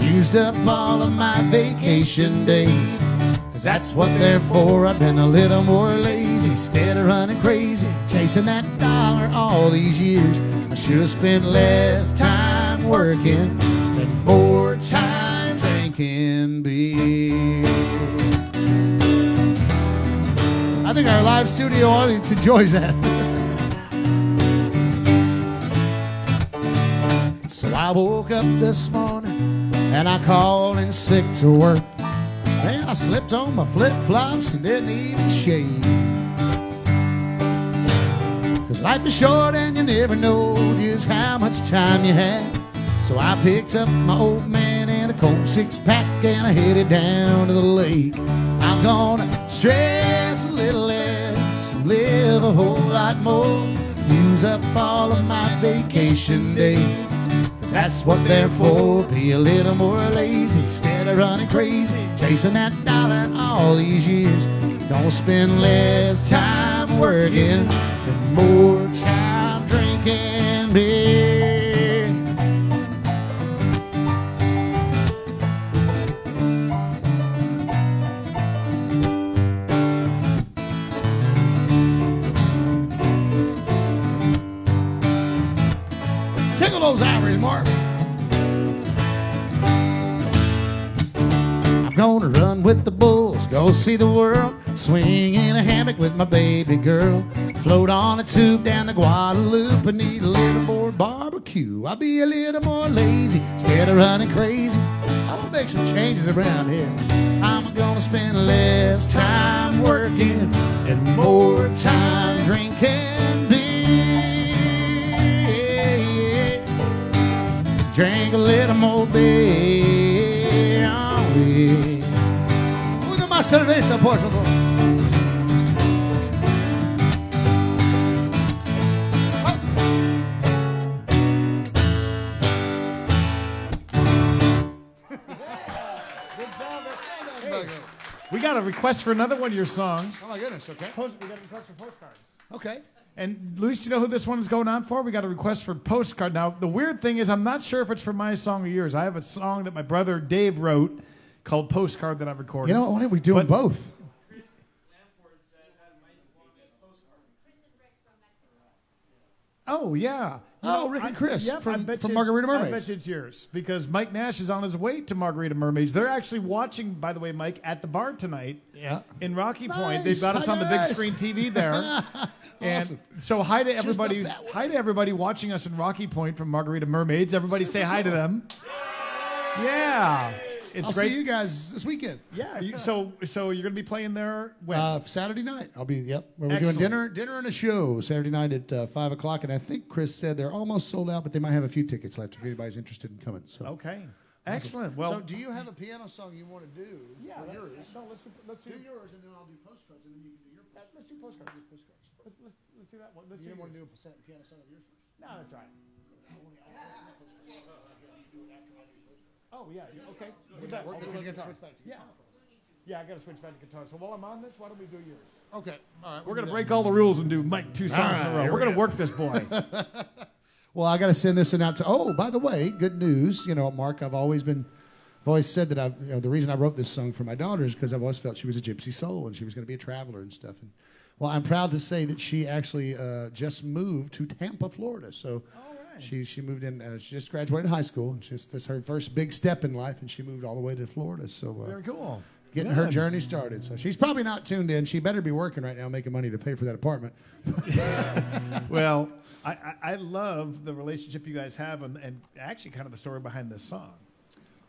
used up all of my vacation days. Cause that's what they're for. I've been a little more lazy, instead of running crazy, chasing that dollar all these years. I should have spent less time working and more time drinking beer. I think our live studio audience enjoys that. So I woke up this morning and I called in sick to work. Man, I slipped on my flip-flops and didn't even shave. Cause life is short and you never know just how much time you have. So I picked up my old man and a cold six-pack and I headed down to the lake. I'm gonna stress a little less, live a whole lot more, use up all of my vacation days. Cause that's what they're for, be a little more lazy, instead of running crazy, chasing that dollar all these years. Gonna spend less time working and more time drinking beer. Tickle those ivories, Mark. gonna run with the bulls, go see the world, swing in a hammock with my baby girl, float on a tube down the Guadalupe, and eat a little more barbecue. I'll be a little more lazy instead of running crazy. I'm gonna make some changes around here. I'm gonna spend less time working and more time drinking beer. Drink a little more beer. Oh, yeah. Una más cerveza, por favor. We got a request for another one of your songs. Oh my goodness, okay. We got a request for postcards. Okay. And Luis, do you know who this one is going on for? We got a request for postcard. Now, the weird thing is I'm not sure if it's for my song or yours. I have a song that my brother Dave wrote called Postcard that I've recorded. You know, why don't we do them both? Oh, yeah. Oh, Rick and Chris Yep, from I bet Margarita I Mermaids. bet you it's yours because Mike Nash is on his way to Margarita Mermaids. They're actually watching, by the way, Mike, at the bar tonight Yeah. in Rocky Point. Nice. They've got us on the big Nice. screen TV there. And Awesome. so hi to up everybody. that way. Hi to everybody watching us in Rocky Point from Margarita Mermaids. Everybody say hi to them. Yeah. It's I'll great. see you guys this weekend. Yeah. So you're going to be playing there when? Saturday night. I'll be, we're Excellent. doing dinner and a show Saturday night at 5 o'clock. And I think Chris said they're almost sold out, but they might have a few tickets left if anybody's interested in coming. So. Okay. Excellent. Well, So do you have a piano song you want to do? yeah. for yours? No, let's do yours, and then I'll do postcards, and then you can do your postcards. Let's do postcards. Let's do that one. Let's You do didn't want to yours. do a piano song of yours first. No, that's right. Oh yeah. Okay. With that, I'll do Because you the got to guitar. switch back to Yeah. Yeah, I got to switch back to guitar. So while I'm on this, why don't we do yours? Okay. All right. We're going to break all the rules and do Mike 2 songs in right, a row. here We're we going to go. work this boy. Well, I got to send this one out to. Oh, by the way, good news. You know, Mark, I've always said that the reason I wrote this song for my daughter is because I've always felt she was a gypsy soul and she was going to be a traveler and stuff. And well, I'm proud to say that she actually just moved to Tampa, Florida. So she moved in. She just graduated high school. And that's her first big step in life, and she moved all the way to Florida. So Very cool. getting her journey started. So she's probably not tuned in. She better be working right now, making money to pay for that apartment. Well, I love the relationship you guys have and actually kind of the story behind this song.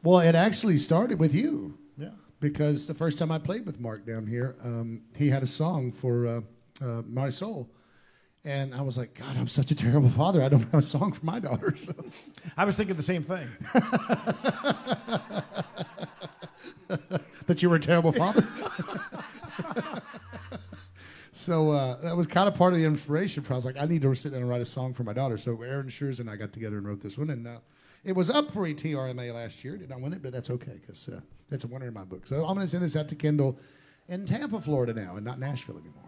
Well, it actually started with you. Yeah. Because the first time I played with Mark down here, he had a song for Marisol. And I was like, God, I'm such a terrible father. I don't have a song for my daughter. So. I was thinking the same thing. That you were a terrible father? So that was kind of part of the inspiration. I was like, I need to sit down and write a song for my daughter. So Aaron Schurz and I got together and wrote this one. And it was up for a TRMA last year. Did not win it, but that's okay because that's a winner in my book. So I'm going to send this out to Kendall in Tampa, Florida now, and not Nashville anymore.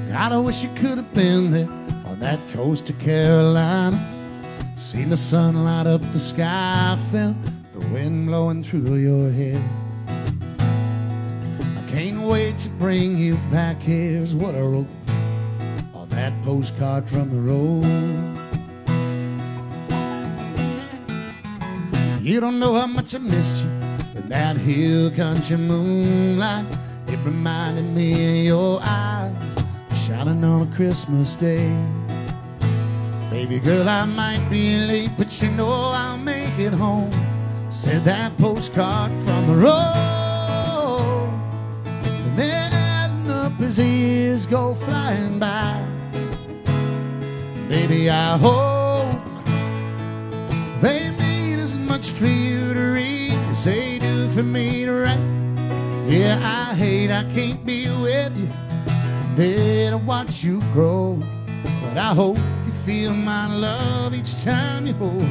God, I wish you could have been there on that coast of Carolina. Seen the sun light up the sky, felt the wind blowing through your hair. I can't wait to bring you back. Here's what I wrote on that postcard from the road. You don't know how much I missed you in that hill country moonlight. It reminded me of your eyes shining on a Christmas day. Baby girl, I might be late, but you know I'll make it home. Said that postcard from the road. And then up as the years go flying by. Baby, I hope they mean as much for you to read as they do for me to write. Yeah, I hate I can't be with you, there to watch you grow. But I hope you feel my love each time you hold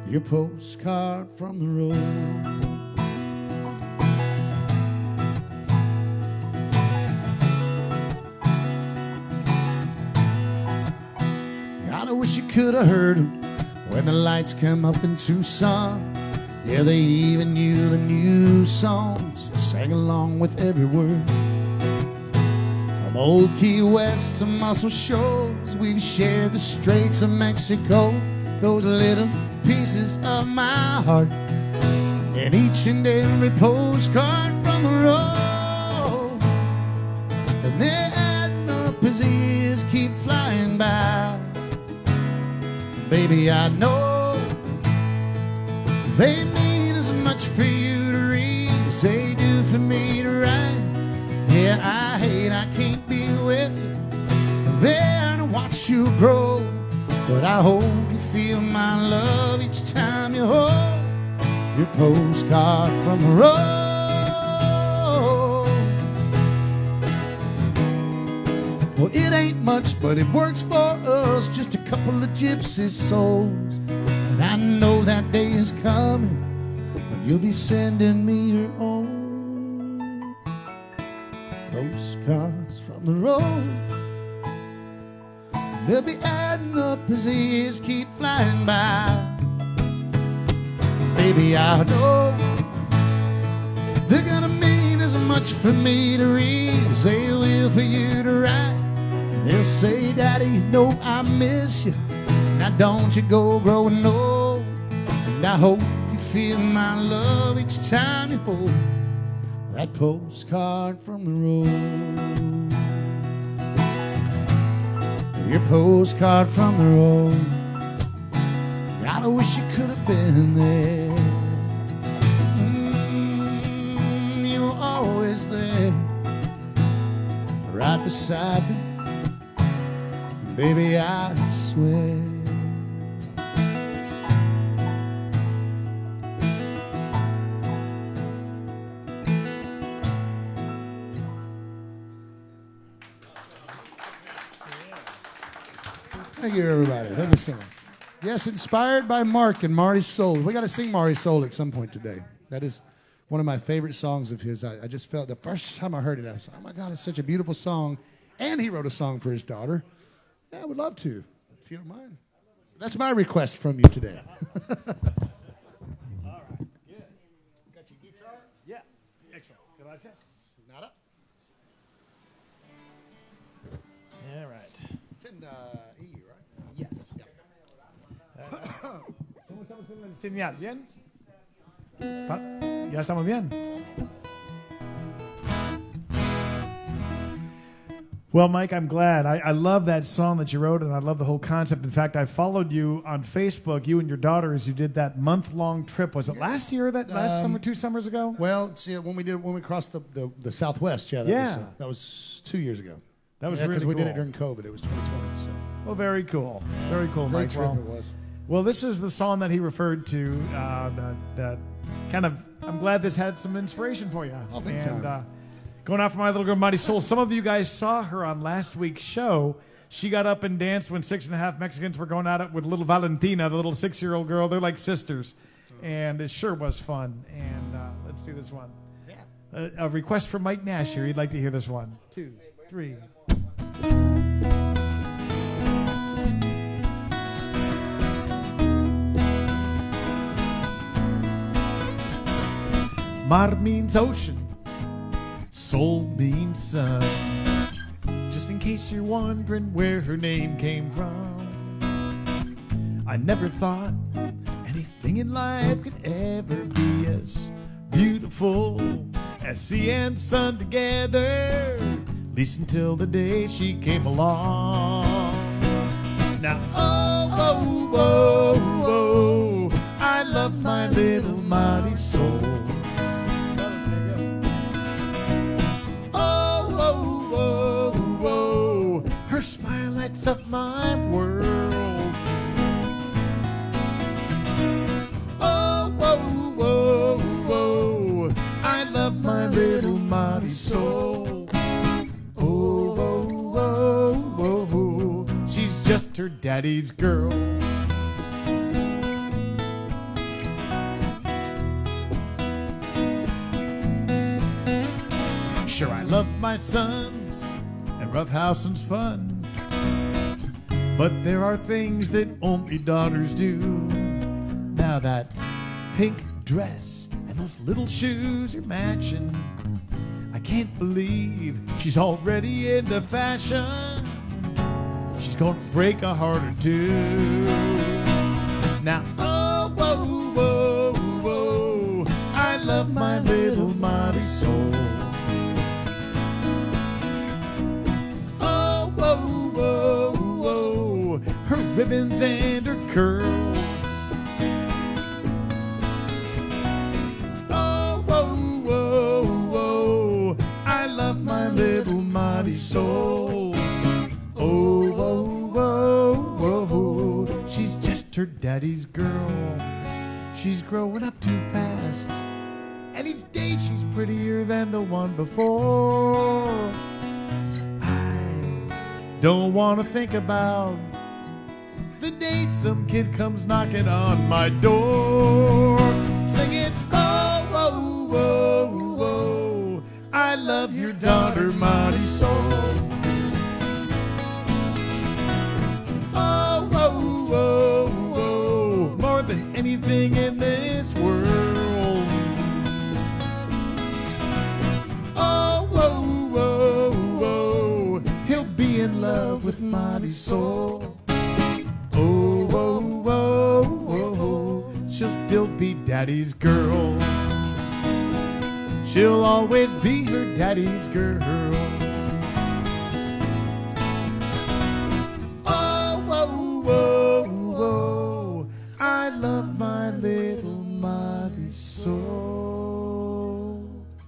your postcard from the road. God, I wish you could have heard them when the lights come up in Tucson. Yeah, they even knew the new songs, sang along with every word. From From old Key West to Muscle Shoals, we've shared the Straits of Mexico, those little pieces of my heart, and each and every postcard from the road. And they're adding up as the years keep flying by. Baby, I know they mean as much for you to read as they do for me to write. Yeah, I hate I can't be with you there to watch you grow, but I hope you feel my love each time you hold your postcard from the road. Well, it ain't much, but it works for us, just a couple of gypsy souls. And I know that day is coming when you'll be sending me your own postcards from the road. They'll be adding up as the years keep flying by. Baby, I know they're gonna mean as much for me to read as they will for you to write. They'll say, Daddy, you know I miss you. Now don't you go growing old. And I hope you feel my love each time you hold that postcard from the road. Your postcard from the road. God, I wish you could have been there. You were always there, right beside me. Baby, I swear. Thank you, everybody. Thank you so much. Yes, inspired by Mark and Marty Soul. We got to sing Marty Soul at some point today. That is one of my favorite songs of his. I just felt the first time I heard it, I was like, oh my God, it's such a beautiful song. And he wrote a song for his daughter. Yeah, I would love to, if you don't mind. That's my request from you today. All right, good. Got your guitar? Yeah, excellent. Gracias. Nada. All right. It's in E, right? Yes. ¿Cómo estamos con la señal? ¿Bien? ¿Ya estamos bien? Well, Mike, I'm glad. I love that song that you wrote, and I love the whole concept. In fact, I followed you on Facebook, you and your daughter, as you did that month-long trip. Was it last year, last summer, 2 summers ago? Well, see, when we crossed the Southwest, that was 2 years ago. That was really because cool. we did it during COVID. It was 2020. So. Well, very cool. Very cool, Great Mike. trip it was. Well, this is the song that he referred to. That kind of. I'm glad this had some inspiration for you. Oh, big time. Going out for my little girl, Mighty Soul. Some of you guys saw her on last week's show. She got up and danced when 6.5 Mexicans were going at it with little Valentina, the little 6-year-old girl. They're like sisters, and it sure was fun. And let's do this one. Yeah. A request from Mike Nash here. He'd like to hear this one. 2, 3. Mar means ocean, soul means sun. Just in case you're wondering where her name came from, I never thought anything in life could ever be as beautiful as sea and sun together, at least until the day she came along. Now, oh, I love my little mighty soul. Her smile lights up my world. Oh, I love my little mighty soul. Oh, she's just her daddy's girl. Sure, I love my sons and roughhousing's fun, but there are things that only daughters do. Now that pink dress and those little shoes are matching. I can't believe she's already into fashion. She's gonna break a heart or two. Now, oh, whoa, whoa, whoa, I love my little Marisol. Oh, whoa, whoa, whoa, her ribbons and her curls. Oh, whoa, whoa, whoa, I love my little Marisol. Oh, whoa, whoa, whoa, she's just her daddy's girl. She's growing up too fast, and each day she's prettier than the one before. I don't want to think about the day some kid comes knocking on my door, singing, oh, whoa, whoa, whoa, I love your daughter, Marisol. Oh, whoa, whoa, whoa, more than anything in this world. Oh, whoa, whoa, whoa, he'll be in love with Marisol. Oh, whoa, whoa, whoa, she'll still be daddy's girl. She'll always be her daddy's girl. Oh, whoa, whoa, whoa, I love my little Marisol.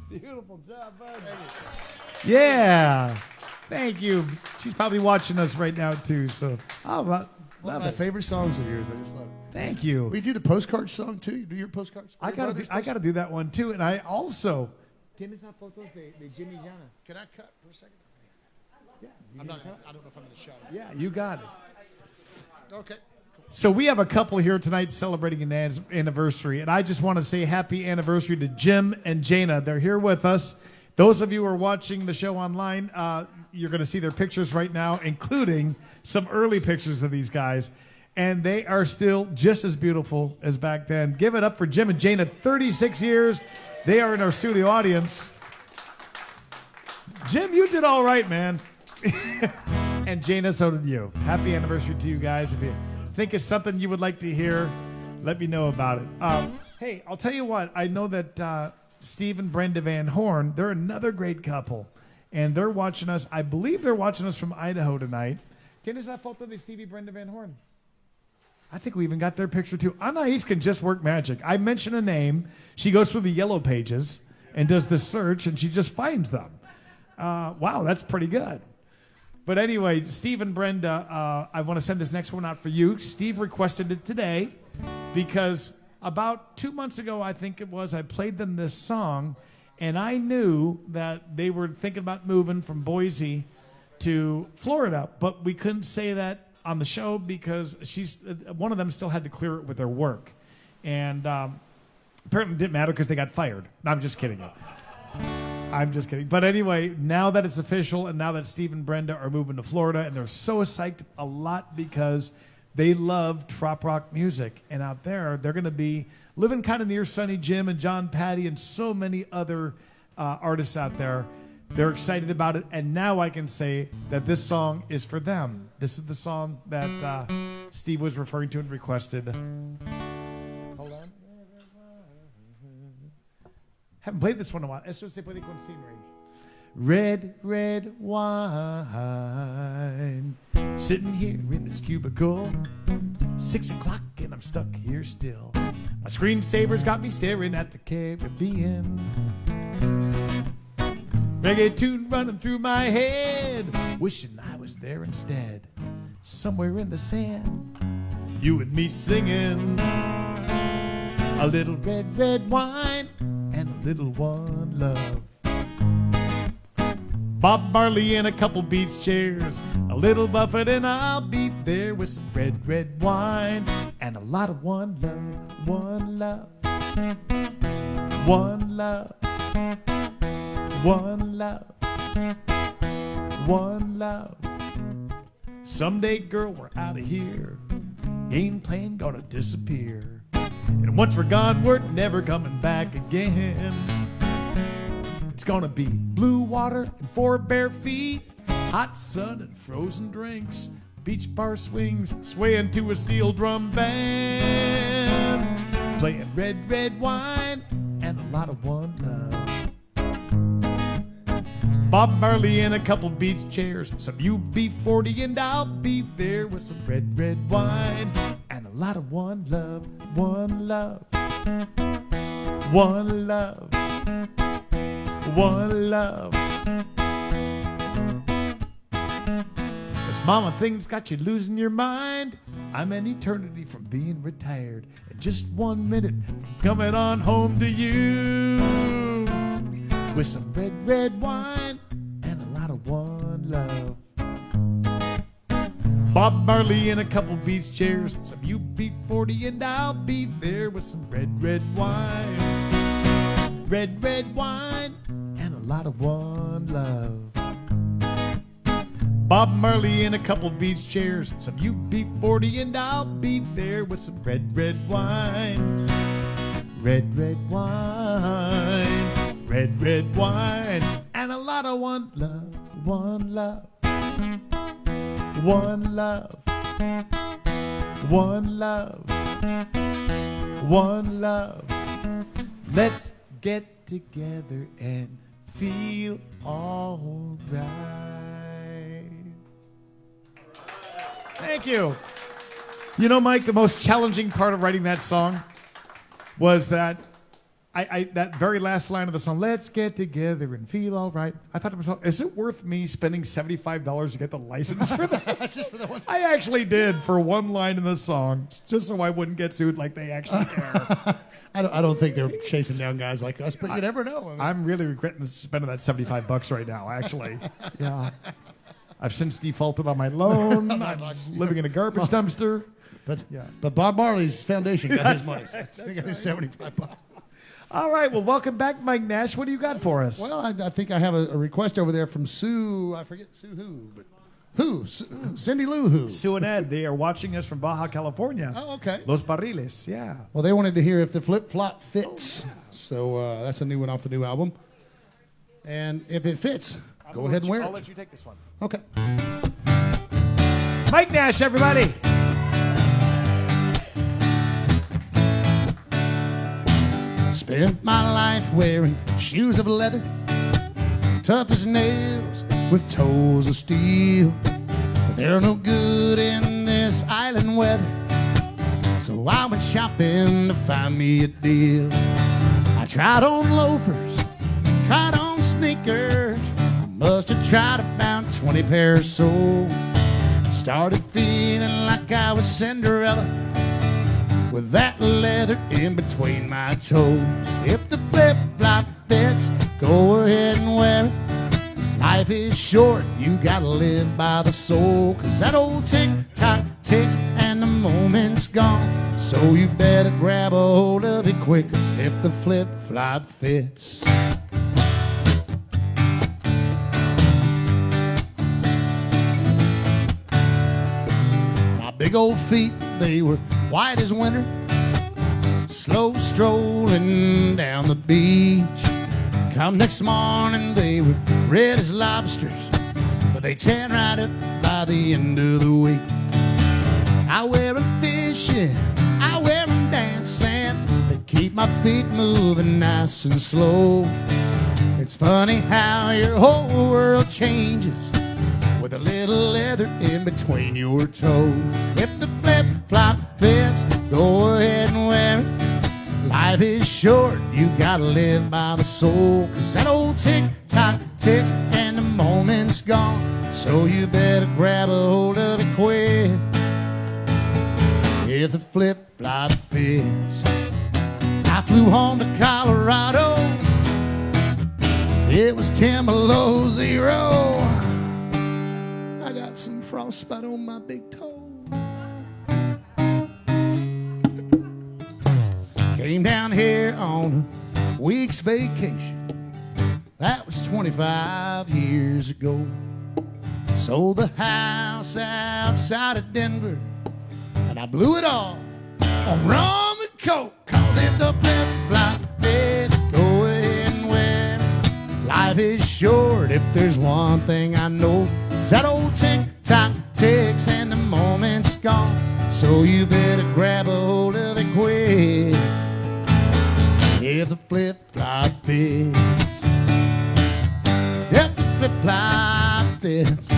Beautiful job, bud. Yeah. Thank you. She's probably watching us right now, too. So, One of my favorite songs of yours. I just love it. Thank you. We do the postcard song too. You do your postcards? I gotta do that one too, and I also. ¿Tienes las fotos de Jimmy Jana? Can I cut for a second? Yeah. I don't know if I'm in the shot. Yeah, you got it. Okay. So we have a couple here tonight celebrating an anniversary, and I just want to say happy anniversary to Jim and Jana. They're here with us. Those of you who are watching the show online, you're going to see their pictures right now, including some early pictures of these guys. And they are still just as beautiful as back then. Give it up for Jim and Jana, 36 years. They are in our studio audience. Jim, you did all right, man. And Jana, so did you. Happy anniversary to you guys. If you think it's something you would like to hear, let me know about it. Hey, I'll tell you what. I know that Steve and Brenda Van Horn, they're another great couple. And they're watching us. I believe they're watching us from Idaho tonight. ¿Tienes la foto de Steve y Brenda Van Horn? I think we even got their picture too. Anais can just work magic. I mention a name. She goes through the yellow pages and does the search, and she just finds them. Wow, that's pretty good. But anyway, Steve and Brenda, I want to send this next one out for you. Steve requested it today because about 2 months ago, I think it was, I played them this song, and I knew that they were thinking about moving from Boise to Florida, but we couldn't say that on the show because one of them still had to clear it with their work. And apparently it didn't matter because they got fired. No, I'm just kidding. I'm just kidding. But anyway, now that it's official and now that Steve and Brenda are moving to Florida, and they're so psyched a lot because they love trop rock music. And out there, they're going to be living kind of near Sonny Jim and John Patty and so many other artists out there. They're excited about it, and now I can say that this song is for them. This is the song that Steve was referring to and requested. Hold on. Haven't played this one in a while. Esto se puede con scenery. Red, red wine, sitting here in this cubicle. 6 o'clock and I'm stuck here still. My screensaver's got me staring at the Caribbean. Reggae tune running through my head, wishing I was there instead. Somewhere in the sand, you and me singing. A little red, red wine and a little one love. Bob Marley and a couple beach chairs, a little buffet and I'll be there with some red, red wine and a lot of one love, one love, one love. One love, one love. Someday, girl, we're out of here. Game plan gonna disappear. And once we're gone, we're never coming back again. It's gonna be blue water and 4 bare feet, hot sun and frozen drinks, beach bar swings, swaying to a steel drum band, playing red, red wine and a lot of one love. Bob Marley and a couple beach chairs, some UB40 and I'll be there with some red, red wine and a lot of one love, one love, one love, one love. Cause mama, things got you losing your mind. I'm an eternity from being retired, and just 1 minute from coming on home to you with some red, red wine and a lot of one love. Bob Marley and a couple beach chairs, some UB40 and I'll be there with some red, red wine. Red, red wine and a lot of one love. Bob Marley and a couple beach chairs, some UB40 and I'll be there with some red, red wine. Red, red wine. Red, red wine and a lot of one love, one love, one love, one love, one love. Let's get together and feel all right. Thank you. You know, Mike, the most challenging part of writing that song was that that very last line of the song, let's get together and feel all right. I thought to myself, is it worth me spending $75 to get the license for this? I actually did for one line in the song, just so I wouldn't get sued like they actually care. I don't think they're chasing down guys like us, but you never know. I mean, I'm really regretting spending that $75 right now, actually. Yeah. I've since defaulted on my loan. I'm living in a garbage dumpster. But Bob Marley's foundation got his money. He got his $75. All right, well, welcome back, Mike Nash. What do you got for us? Well, I think I have a request over there from Sue. I forget Sue who, but who? Cindy Lou who? Sue and Ed, they are watching us from Baja California. Oh, okay. Los Barriles, yeah. Well, they wanted to hear If the Flip Flop Fits. So that's a new one off the new album. And if it fits, go ahead and wear it. I'll let you take this one. Okay. Mike Nash, everybody. Spent my life wearing shoes of leather, tough as nails with toes of steel. But they're no good in this island weather, so I went shopping to find me a deal. I tried on loafers, tried on sneakers, I must have tried about 20 pairs sold. Started feeling like I was Cinderella with that leather in between my toes. If the flip-flop fits, go ahead and wear it. Life is short, you gotta live by the soul. Cause that old tick-tock ticks and the moment's gone. So you better grab a hold of it quick if the flip-flop fits. My big old feet, they were white as winter, slow strolling down the beach. Come next morning, they were red as lobsters, but they tan right up by the end of the week. I wear them fishing, I wear them dancing, they keep my feet moving nice and slow. It's funny how your whole world changes with a little leather in between your toes. If the flip-flop fits, go ahead and wear it. Life is short, you gotta live by the soul. Cause that old tick-tock ticks and the moment's gone. So you better grab a hold of it quick if the flip-flop fits. I flew home to Colorado, it was 10 below zero. I got some frostbite on my big toe. Came down here on a week's vacation. That was 25 years ago. Sold the house outside of Denver, and I blew it all on rum and coke. Cause if the flip-flop fits, go ahead and wear it. life is short. If there's one thing I know, it's that old tick-tock ticks and the moment's gone. So you better grab a hold of it quick. If the flip-flop fits, if the flip-flop fits,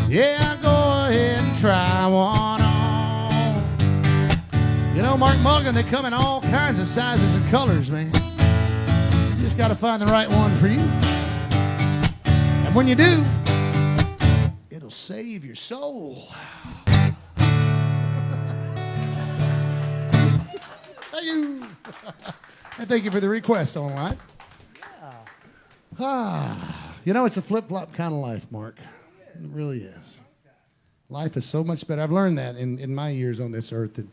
yeah, go ahead and try one on. You know, Mark Mulligan, they come in all kinds of sizes and colors, man. You just got to find the right one for you. And when you do, it'll save your soul. Thank you. And thank you for the request online. You know, it's a flip-flop kind of life, Mark. It really is. Life is so much better. I've learned that in my years on this earth, that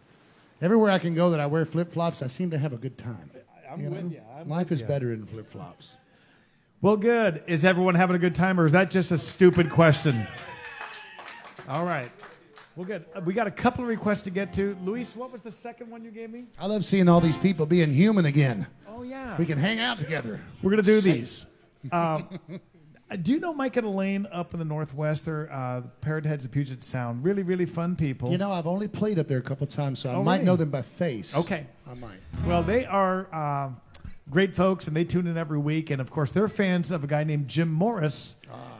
everywhere I can go that I wear flip-flops, I seem to have a good time. I'm with you. Life is better in flip-flops. Well, good. Is everyone having a good time, or is that just a stupid question? All right. Well, good. We got a couple of requests to get to. Luis, what was the second one you gave me? I love seeing all these people being human again. Oh, yeah. We can hang out together. We're going to do these. Do you know Mike and Elaine up in the Northwest? They're Parrot Heads of Puget Sound. Really, really fun people. You know, I've only played up there a couple of times, so I Oh, might really? know them by face. Okay. I might. Well, they are great folks, and they tune in every week. And, of course, they're fans of a guy named Jim Morris,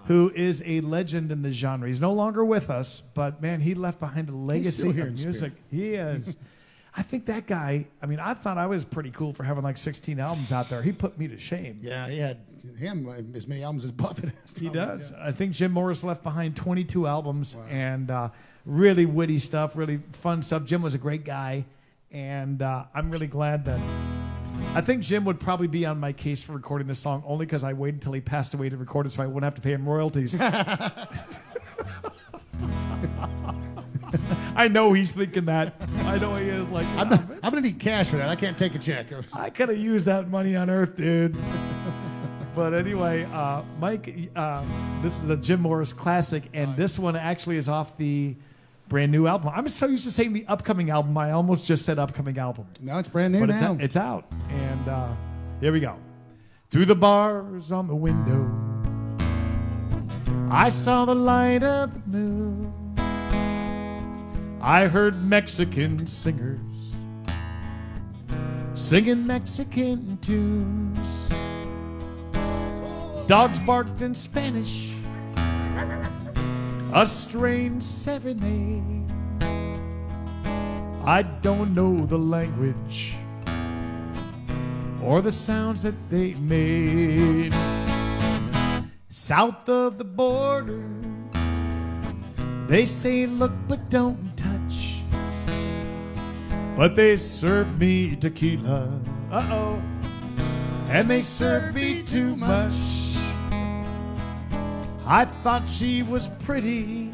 who is a legend in the genre. He's no longer with us, but, man, he left behind a legacy still here of in music. He is. I think that guy, I mean, I thought I was pretty cool for having like 16 albums out there. He put me to shame. Yeah, he had as many albums as Buffett has. He probably, does. yeah. I think Jim Morris left behind 22 albums and really witty stuff, really fun stuff. Jim was a great guy, and I'm really glad that. I think Jim would probably be on my case for recording this song only because I waited until he passed away to record it so I wouldn't have to pay him royalties. I know he's thinking that. I know he is like, I'm going to need cash for that. I can't take a check. I could have used that money on Earth, dude. But anyway, Mike, this is a Jim Morris classic, and this one actually is off the brand new album. I'm so used to saying the upcoming album, I almost just said upcoming album. No, it's brand new But now. it's out. And here we go. Through the bars on the window, I saw the light of the moon. I heard Mexican singers singing Mexican tunes. Dogs barked in Spanish, a strange serenade. I don't know the language or the sounds that they made. South of the border, they say look but don't touch, but they serve me tequila, and they serve me too much. I thought she was pretty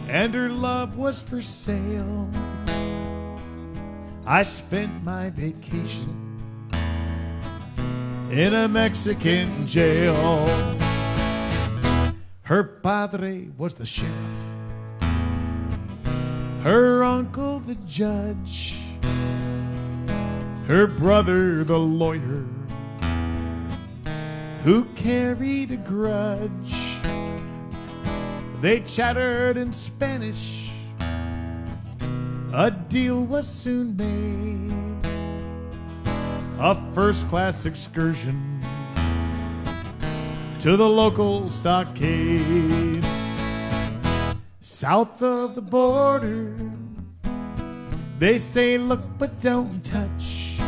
and her love was for sale. I spent my vacation in a Mexican jail. Her padre was the sheriff, her uncle the judge, her brother the lawyer who carried a grudge. They chattered in Spanish, a deal was soon made, a first-class excursion to the local stockade. South of the border, they say look but don't touch,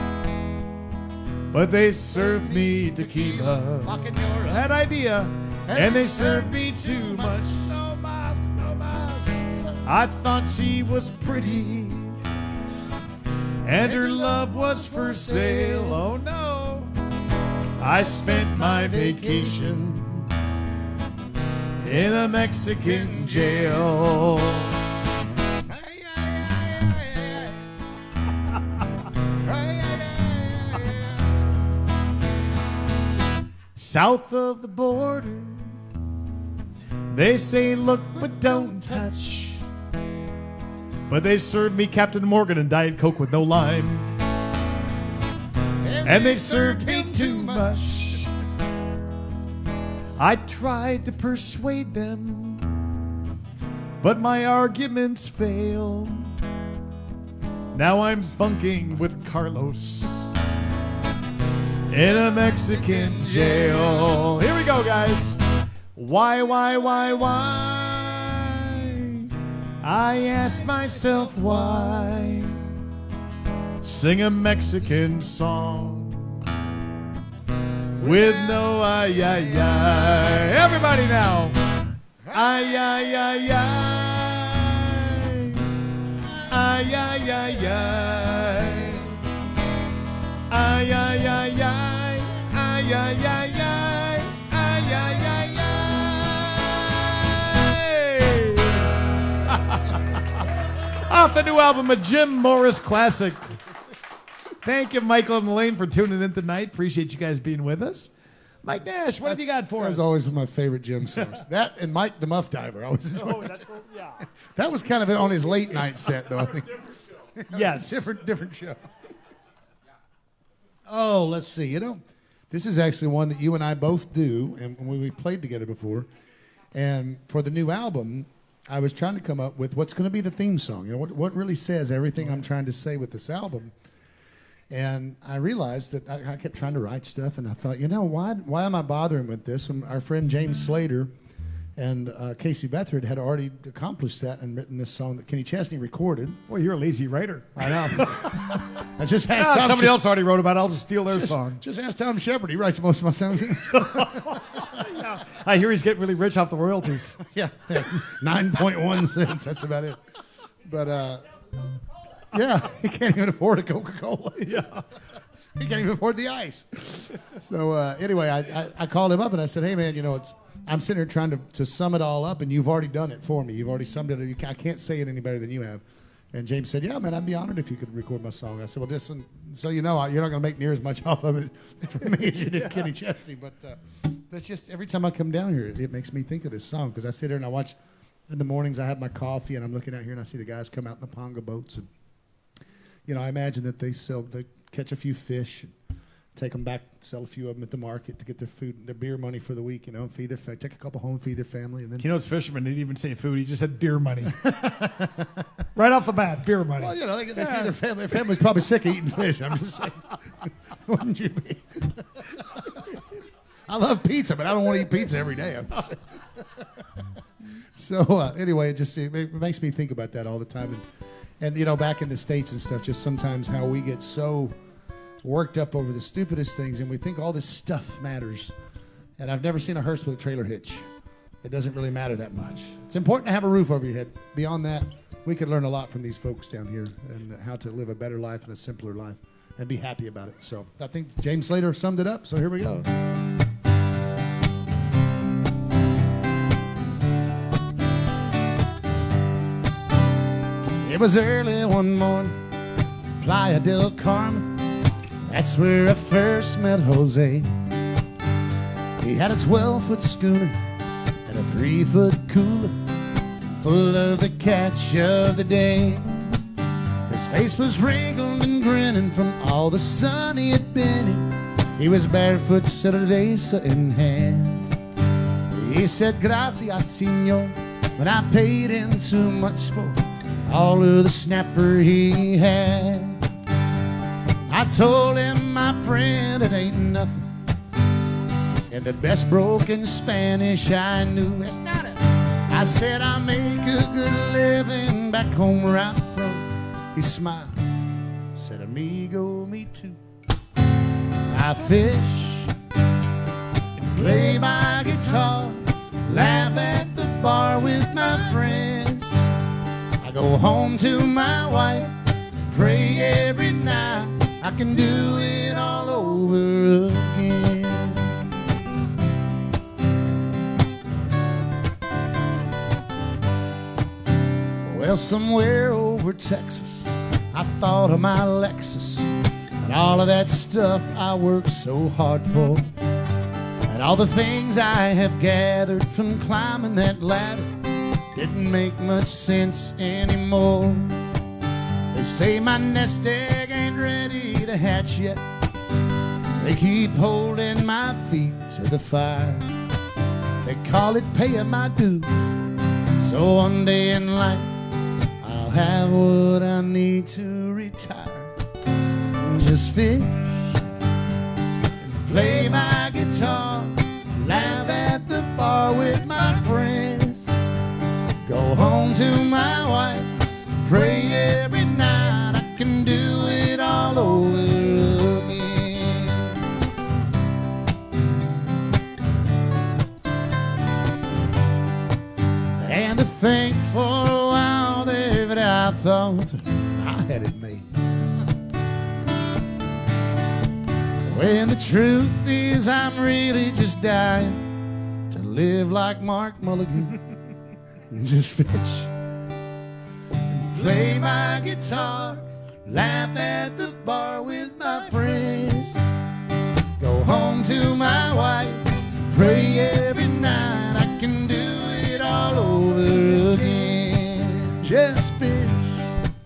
but they serve me tequila, that idea, and they serve me too much. No mas, no mas. I thought she was pretty and her love was for sale. Oh no, I spent my vacation in a Mexican jail. South of the border, they say look but don't touch, but they served me Captain Morgan and Diet Coke with no lime, and they served me too much. I tried to persuade them, but my arguments failed. Now I'm bunking with Carlos in a Mexican jail. Here we go, guys. Why? I ask myself why. Sing a Mexican song with no ay. Everybody now. Ay. Ay. Ay. Off the new album, a Jim Morris classic. Thank you, Michael and Elaine, for tuning in tonight. Appreciate you guys being with us. Mike Nash, what have you got for us? That's always one of my favorite Jim songs. That and Mike the Muff Diver. I always enjoyed that. That was kind of on his late night set, though. I think. Yes. different show. Oh, let's see. You know, this is actually one that you and I both do, and we played together before. And for the new album, I was trying to come up with what's going to be the theme song. You know, what really says everything I'm trying to say with this album. And I realized that I kept trying to write stuff, and I thought, you know, why am I bothering with this? And our friend James Slater and Casey Bethard had already accomplished that and written this song that Kenny Chesney recorded. Boy, you're a lazy writer. I know. I just asked Tom somebody else already wrote about it. I'll just steal their song. Just ask Tom Shepard. He writes most of my songs. I hear he's getting really rich off the royalties. Yeah, 9.1 cents. That's about it. But, yeah, he can't even afford a Coca-Cola. Yeah. He can't even afford the ice. So anyway, I called him up and I said, hey, man, you know, I'm sitting here trying to sum it all up, and you've already done it for me. You've already summed it up. I can't say it any better than you have. And James said, yeah, man, I'd be honored if you could record my song. I said, well, listen, so you know, you're not going to make near as much off of it for me as you did Kenny Chesney. But that's just every time I come down here, it makes me think of this song, because I sit here and I watch in the mornings. I have my coffee, and I'm looking out here, and I see the guys come out in the ponga boats. And, you know, I imagine that they catch a few fish and take them back, sell a few of them at the market to get their food, their beer money for the week, you know, and feed take a couple home, feed their family, and then. You know, it's fisherman. He didn't even say food. He just said beer money. Right off the bat, beer money. Well, you know, they feed their family. Their family's probably sick of eating fish. I'm just saying. Wouldn't you be? I love pizza, but I don't want to eat pizza every day. I'm just saying. So anyway, it makes me think about that all the time, and you know, back in the States and stuff, just sometimes how we get so worked up over the stupidest things, and we think all this stuff matters. And I've never seen a hearse with a trailer hitch. It doesn't really matter that much. It's important to have a roof over your head. Beyond that, we could learn a lot from these folks down here and how to live a better life and a simpler life and be happy about it. So I think James Slater summed it up, so here we go. It was early one morning, Playa del Carmen. That's where I first met Jose. He had a 12-foot schooner and a 3-foot cooler full of the catch of the day. His face was wrinkled and grinning from all the sun he had been in. He was barefoot, cerveza in hand. He said, gracias, senor, when I paid him too much for all of the snapper he had. I told him, my friend, it ain't nothing. And the best broken Spanish I knew. That's not it. I said, I make a good living back home where I'm from. He smiled, said, amigo, me too. I fish and play my guitar, laugh at the bar with my friends. I go home to my wife, pray every night I can do it all over again. Well, somewhere over Texas, I thought of my Lexus and all of that stuff I worked so hard for, and all the things I have gathered from climbing that ladder didn't make much sense anymore. They say my nest egg ain't ready to hatch yet. They keep holding my feet to the fire. They call it paying my dues. So one day in life, I'll have what I need to retire. Just fish and play my guitar, laugh at the bar with my friends, go home to my wife, pray every night I can do it all over again. And to think for a while there that I thought I had it made, when the truth is I'm really just dying to live like Mark Mulligan. Just fish and play my guitar, laugh at the bar with my friends, go home to my wife, pray every night I can do it all over again. Just fish,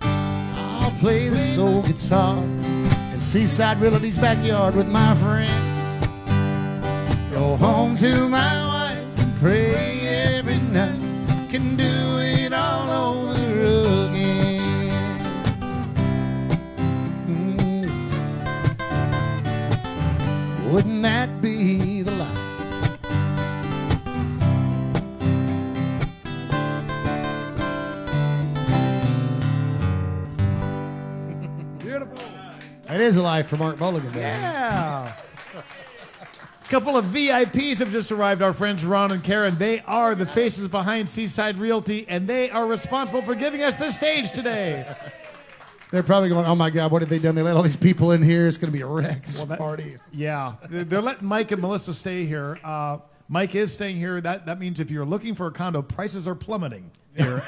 I'll play the soul guitar in Seaside Realty's backyard with my friends, go home to my wife and pray every night can do it all over again. Wouldn't that be the life? Beautiful. That is a life for Mark Mulligan. Yeah. A couple of VIPs have just arrived, our friends Ron and Karen. They are the faces behind Seaside Realty, and they are responsible for giving us the stage today. They're probably going, oh my God, what have they done? They let all these people in here. It's going to be a wreck, this party. Yeah. They're letting Mike and Melissa stay here. Mike is staying here. That means if you're looking for a condo, prices are plummeting here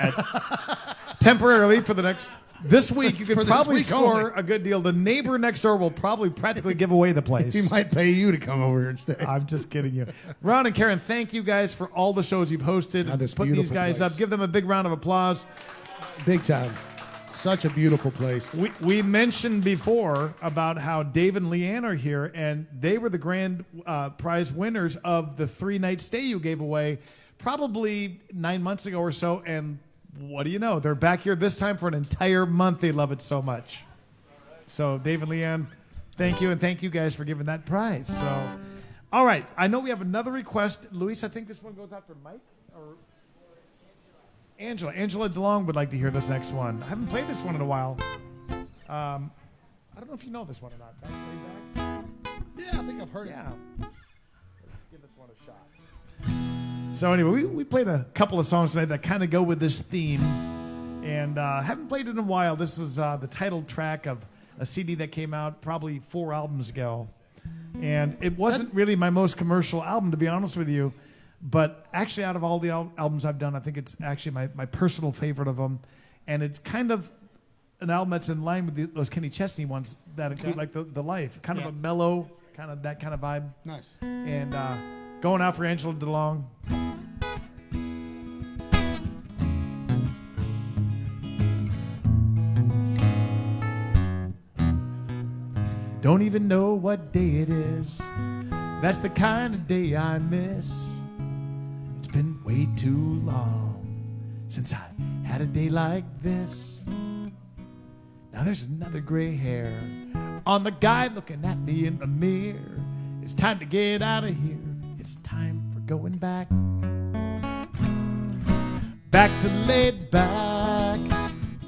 temporarily for the next... This week, you could probably score a good deal. The neighbor next door will probably practically give away the place. He might pay you to come over here instead. I'm just kidding you. Ron and Karen, thank you guys for all the shows you've hosted. Put these guys up. Give them a big round of applause. Big time. Such a beautiful place. We mentioned before about how Dave and Leanne are here, and they were the grand prize winners of the 3-night stay you gave away probably 9 months ago or so, and what do you know? They're back here this time for an entire month. They love it so much. So, Dave and Leanne, thank you, and thank you guys for giving that prize. So, all right. I know we have another request. Luis, I think this one goes out for Mike or Angela. Angela DeLong would like to hear this next one. I haven't played this one in a while. I don't know if you know this one or not. Back, way back? Yeah, I think I've heard it. Yeah. Give this one a shot. So anyway, we played a couple of songs tonight that kind of go with this theme, and haven't played it in a while. This is the title track of a CD that came out probably 4 albums ago, and it wasn't really my most commercial album, to be honest with you, but actually out of all the albums I've done, I think it's actually my personal favorite of them, and it's kind of an album that's in line with those Kenny Chesney ones that include like the Life, kind of a mellow, kind of that kind of vibe. Nice. And going out for Angela DeLong. Don't even know what day it is. That's the kind of day I miss. It's been way too long since I had a day like this. Now there's another gray hair on the guy looking at me in the mirror. It's time to get out of here. It's time for going back. Back to laid back.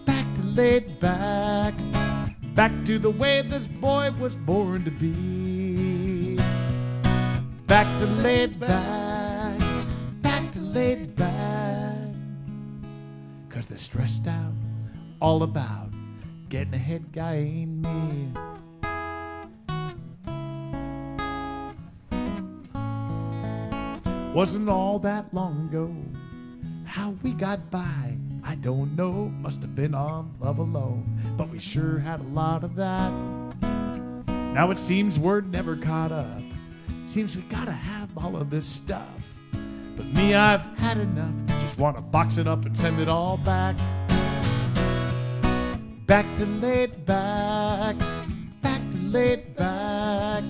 Back to laid back. Back to the way this boy was born to be. Back to laid back. Back to laid back. 'Cause they're stressed out all about getting ahead, guy ain't me. Wasn't all that long ago. How we got by, I don't know. Must have been on love alone, but we sure had a lot of that. Now it seems we're never caught up. Seems we gotta have all of this stuff. But me, I've had enough. Just wanna box it up and send it all back. Back to laid back. Back to laid back.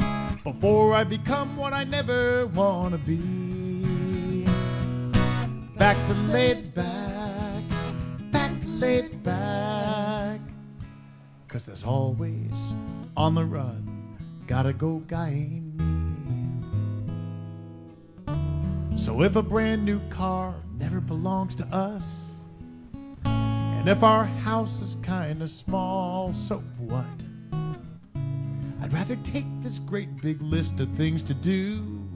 Before I become what I never wanna be. back to laid back, back to laid back. 'Cause there's always on the run, gotta go guy ain't me. So if a brand new car never belongs to us, and if our house is kinda small, so what? I'd rather take this great big list of things to do,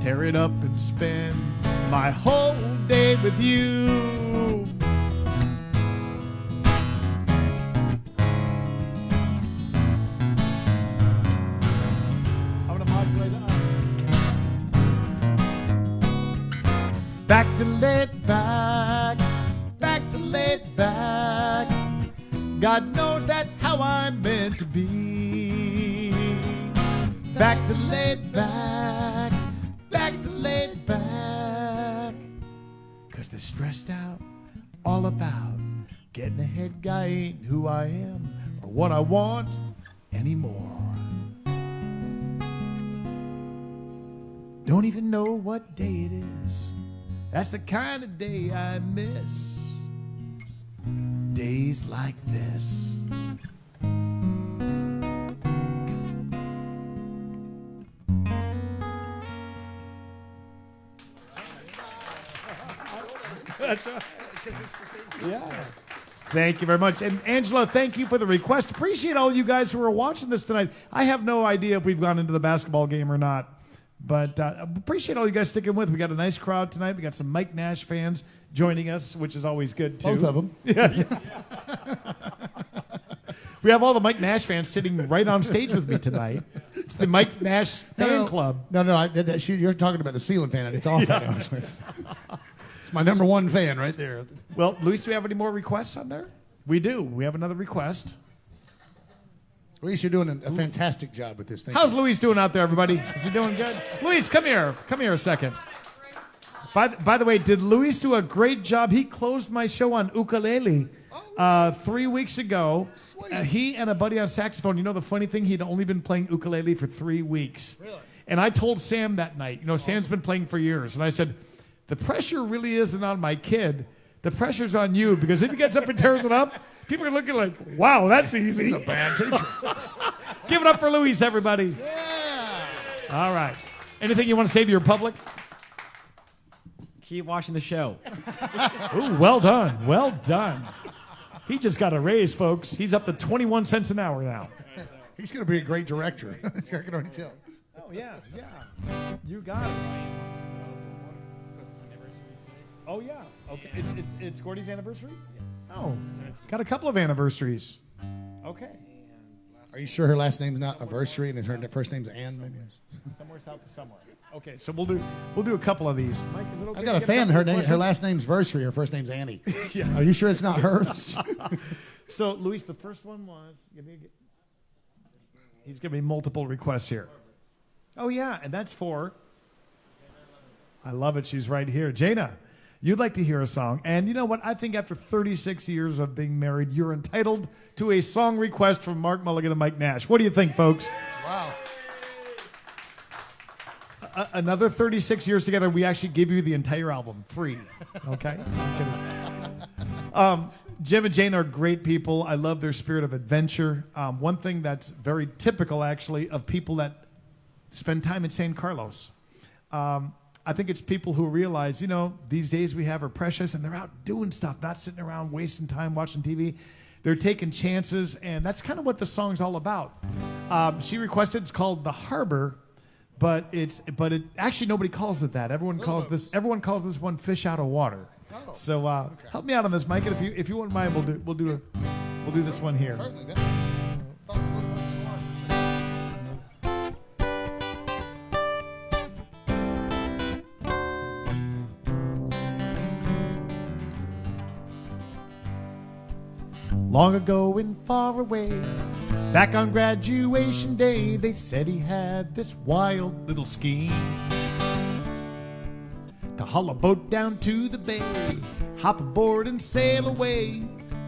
tear it up and spend my whole day with you. I'm gonna modulate it up. Back to laid back, back to laid back. God knows that's how I'm meant to be. Back to laid back, back to laid back. 'Cause they're stressed out all about getting ahead guy ain't who I am or what I want anymore. Don't even know what day it is. That's the kind of day I miss. Days like this. That's right. Yeah. Thank you very much. And Angela, thank you for the request. Appreciate all you guys who are watching this tonight. I have no idea if we've gone into the basketball game or not. But appreciate all you guys sticking with. We got a nice crowd tonight. We got some Mike Nash fans joining us, which is always good, too. Both of them. Yeah. We have all the Mike Nash fans sitting right on stage with me tonight. It's the Mike Nash fan club. No, you're talking about the ceiling fan, and it's off right now. It's my number one fan right there. Well, Luis, do we have any more requests on there? We do. We have another request. Luis, you're doing a fantastic job with this thing. How's Luis doing out there, everybody? Is he doing good? Luis, come here. Come here a second. By the way, did Luis do a great job? He closed my show on ukulele 3 weeks ago. He and a buddy on saxophone. You know the funny thing? He'd only been playing ukulele for 3 weeks. Really? And I told Sam that night, Sam's been playing for years. And I said, the pressure really isn't on my kid. The pressure's on you, because if he gets up and tears it up, people are looking like, wow, that's easy. He's a bad teacher. Give it up for Luis, everybody. Yeah. All right. Anything you want to say to your public? Keep watching the show. Ooh, well done. Well done. He just got a raise, folks. He's up to 21 cents an hour now. He's going to be a great director. I can already tell. Oh, yeah. You got it. Oh, yeah. Okay. It's Gordy's anniversary? Yes. Oh, got a couple of anniversaries. Okay. Are you sure her last name's not Anniversary and her first name's Ann? Maybe. Somewhere south of somewhere. Okay, so we'll do a couple of these. Mike, is it okay? I got a fan. Her last name's Versary. Her first name's Annie. Yeah. Are you sure it's not hers? So, Luis, the first one was. He's giving me multiple requests here. Oh yeah, and that's for. I love it. She's right here, Jana. You'd like to hear a song. And you know what? I think after 36 years of being married, you're entitled to a song request from Mark Mulligan and Mike Nash. What do you think, folks? Wow. Another 36 years together, we actually give you the entire album free. Okay? Jim and Jane are great people. I love their spirit of adventure. One thing that's very typical, actually, of people that spend time in San Carlos. I think it's people who realize, these days we have are precious, and they're out doing stuff, not sitting around wasting time watching TV. They're taking chances, and that's kind of what the song's all about. She requested, it's called The Harbor, but it actually nobody calls it that. Everyone calls this one Fish Out of Water. Oh. So okay. Help me out on this, Mike, and if you wouldn't mind, we'll do this one here. Certainly. Long ago and far away, back on graduation day, they said he had this wild little scheme to haul a boat down to the bay, hop aboard and sail away,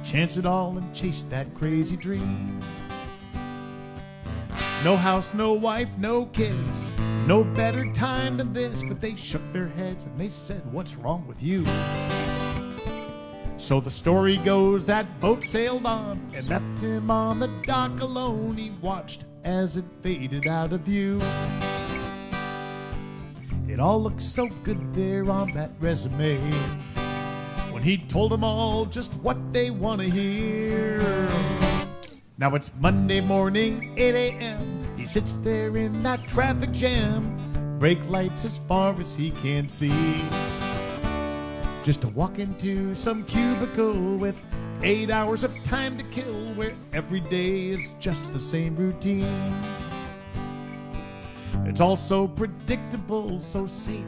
chance it all and chase that crazy dream. No house, no wife, no kids, No better time than this, but they shook their heads and they said, what's wrong with you? So the story goes that boat sailed on and left him on the dock alone. He watched as it faded out of view. It all looked so good there on that resume when he told them all just what they want to hear. Now it's Monday morning, 8 a.m. He sits there in that traffic jam, brake lights as far as he can see, just to walk into some cubicle with 8 hours of time to kill, where every day is just the same routine. It's all so predictable, so safe,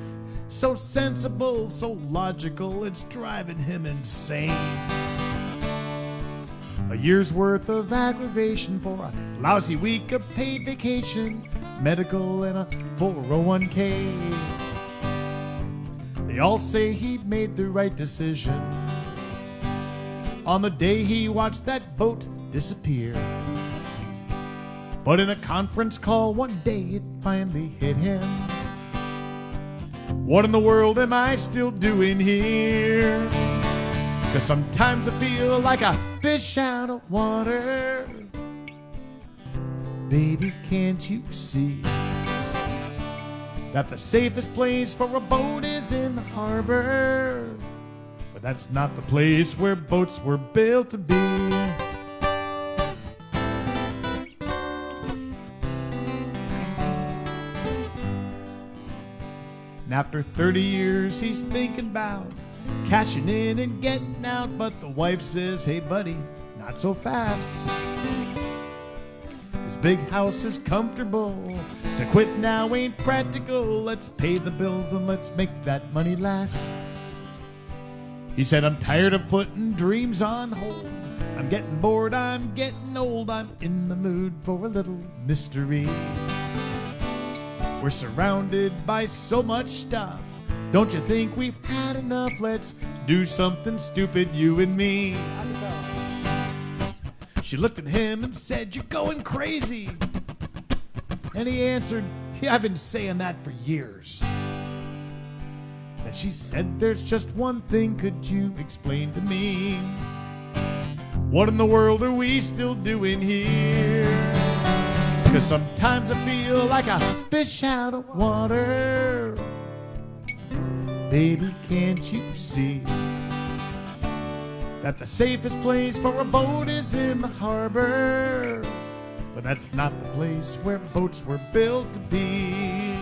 so sensible, so logical, it's driving him insane. A year's worth of aggravation for a lousy week of paid vacation, medical, and a 401k. They all say he made the right decision on the day he watched that boat disappear. But in a conference call one day it finally hit him. What in the world am I still doing here? 'Cause sometimes I feel like a fish out of water. Baby, can't you see that the safest place for a boat is in the harbor? But that's not the place where boats were built to be. And after 30 years he's thinking about cashing in and getting out, but the wife says, hey buddy, not so fast. This big house is comfortable. To quit now ain't practical. Let's pay the bills and let's make that money last. He said, I'm tired of putting dreams on hold. I'm getting bored, I'm getting old. I'm in the mood for a little mystery. We're surrounded by so much stuff. Don't you think we've had enough? Let's do something stupid, you and me. She looked at him and said, you're going crazy. And he answered, yeah, I've been saying that for years. And she said, there's just one thing, could you explain to me? What in the world are we still doing here? 'Cause sometimes I feel like a fish out of water. Baby, can't you see that the safest place for a boat is in the harbor? But that's not the place where boats were built to be.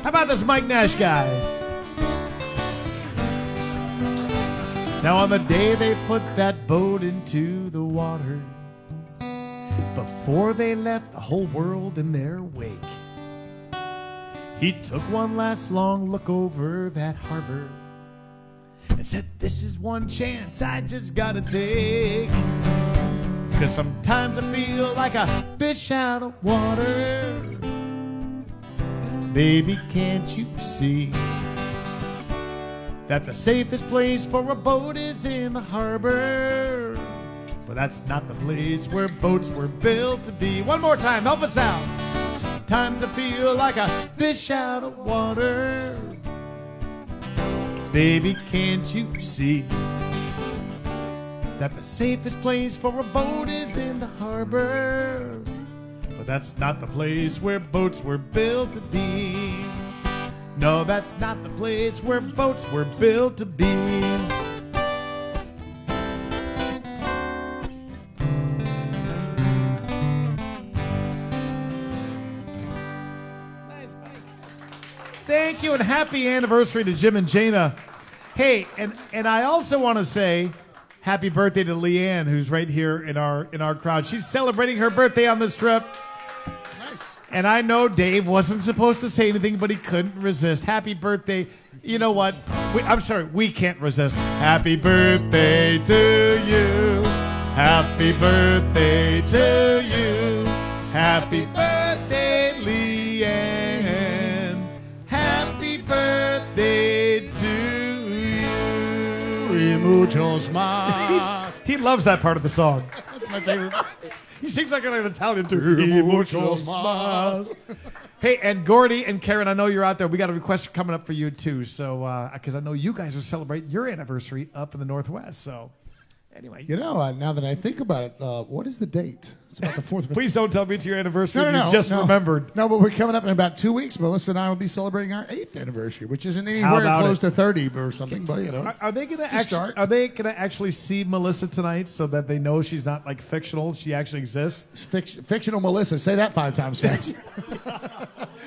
How about this Mike Nash guy? Now on the day they put that boat into the water, before they left the whole world in their wake, he took one last long look over that harbor and said, this is one chance I just gotta take. 'Cause sometimes I feel like a fish out of water. Baby, can't you see that the safest place for a boat is in the harbor? But that's not the place where boats were built to be. One more time, help us out. Sometimes I feel like a fish out of water. Baby, can't you see that the safest place for a boat is in the harbor? But that's not the place where boats were built to be. No, that's not the place where boats were built to be. Thank you and happy anniversary to Jim and Jana. Hey, and I also want to say happy birthday to Leanne, who's right here in our crowd. She's celebrating her birthday on this trip. Nice. And I know Dave wasn't supposed to say anything, but he couldn't resist. Happy birthday. You know what? We can't resist. Happy birthday to you. Happy birthday to you. Happy birthday, Leanne. Happy birthday to muchos más. He loves that part of the song. That's my favorite. He sings like an Italian too. Y muchos más. Hey, and Gordy and Karen, I know you're out there. We got a request coming up for you too. So, because I know you guys are celebrating your anniversary up in the Northwest. So, anyway, You know, now that I think about it, what is the date? It's about the 4th. please don't tell me it's your anniversary. No, You just no. remembered. No, but we're coming up in about 2 weeks. Melissa and I will be celebrating our 8th anniversary, which isn't How anywhere about close it? to 30 or something. But you know, Are they gonna it's a actually? start. Are they gonna actually see Melissa tonight so that they know she's not like fictional? She actually exists. Fictional Melissa. Say that 5 times fast.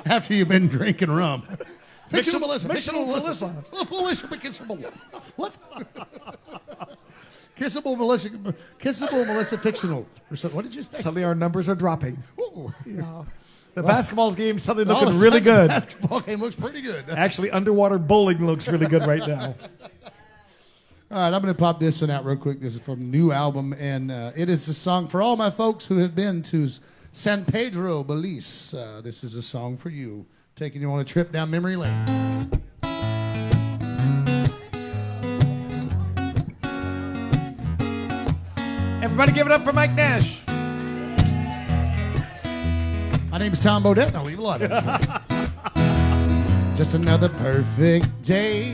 After you've been drinking rum. Fictional Melissa. Fictional Melissa. Melissa. Kissable. What? Kissable Melissa. Kissable Melissa. Fictional. Or so, what did you say? Suddenly our numbers are dropping. Ooh. The basketball game suddenly All of a looking really sudden, the good. Basketball game looks pretty good. Actually, underwater bowling looks really good right now. All right, I'm going to pop this one out real quick. This is from the new album, and it is a song for all my folks who have been to San Pedro, Belize. This is a song for you, taking you on a trip down memory lane. Everybody give it up for Mike Nash. My name is Tom Bodette, and I'll leave a lot of it. Just another perfect day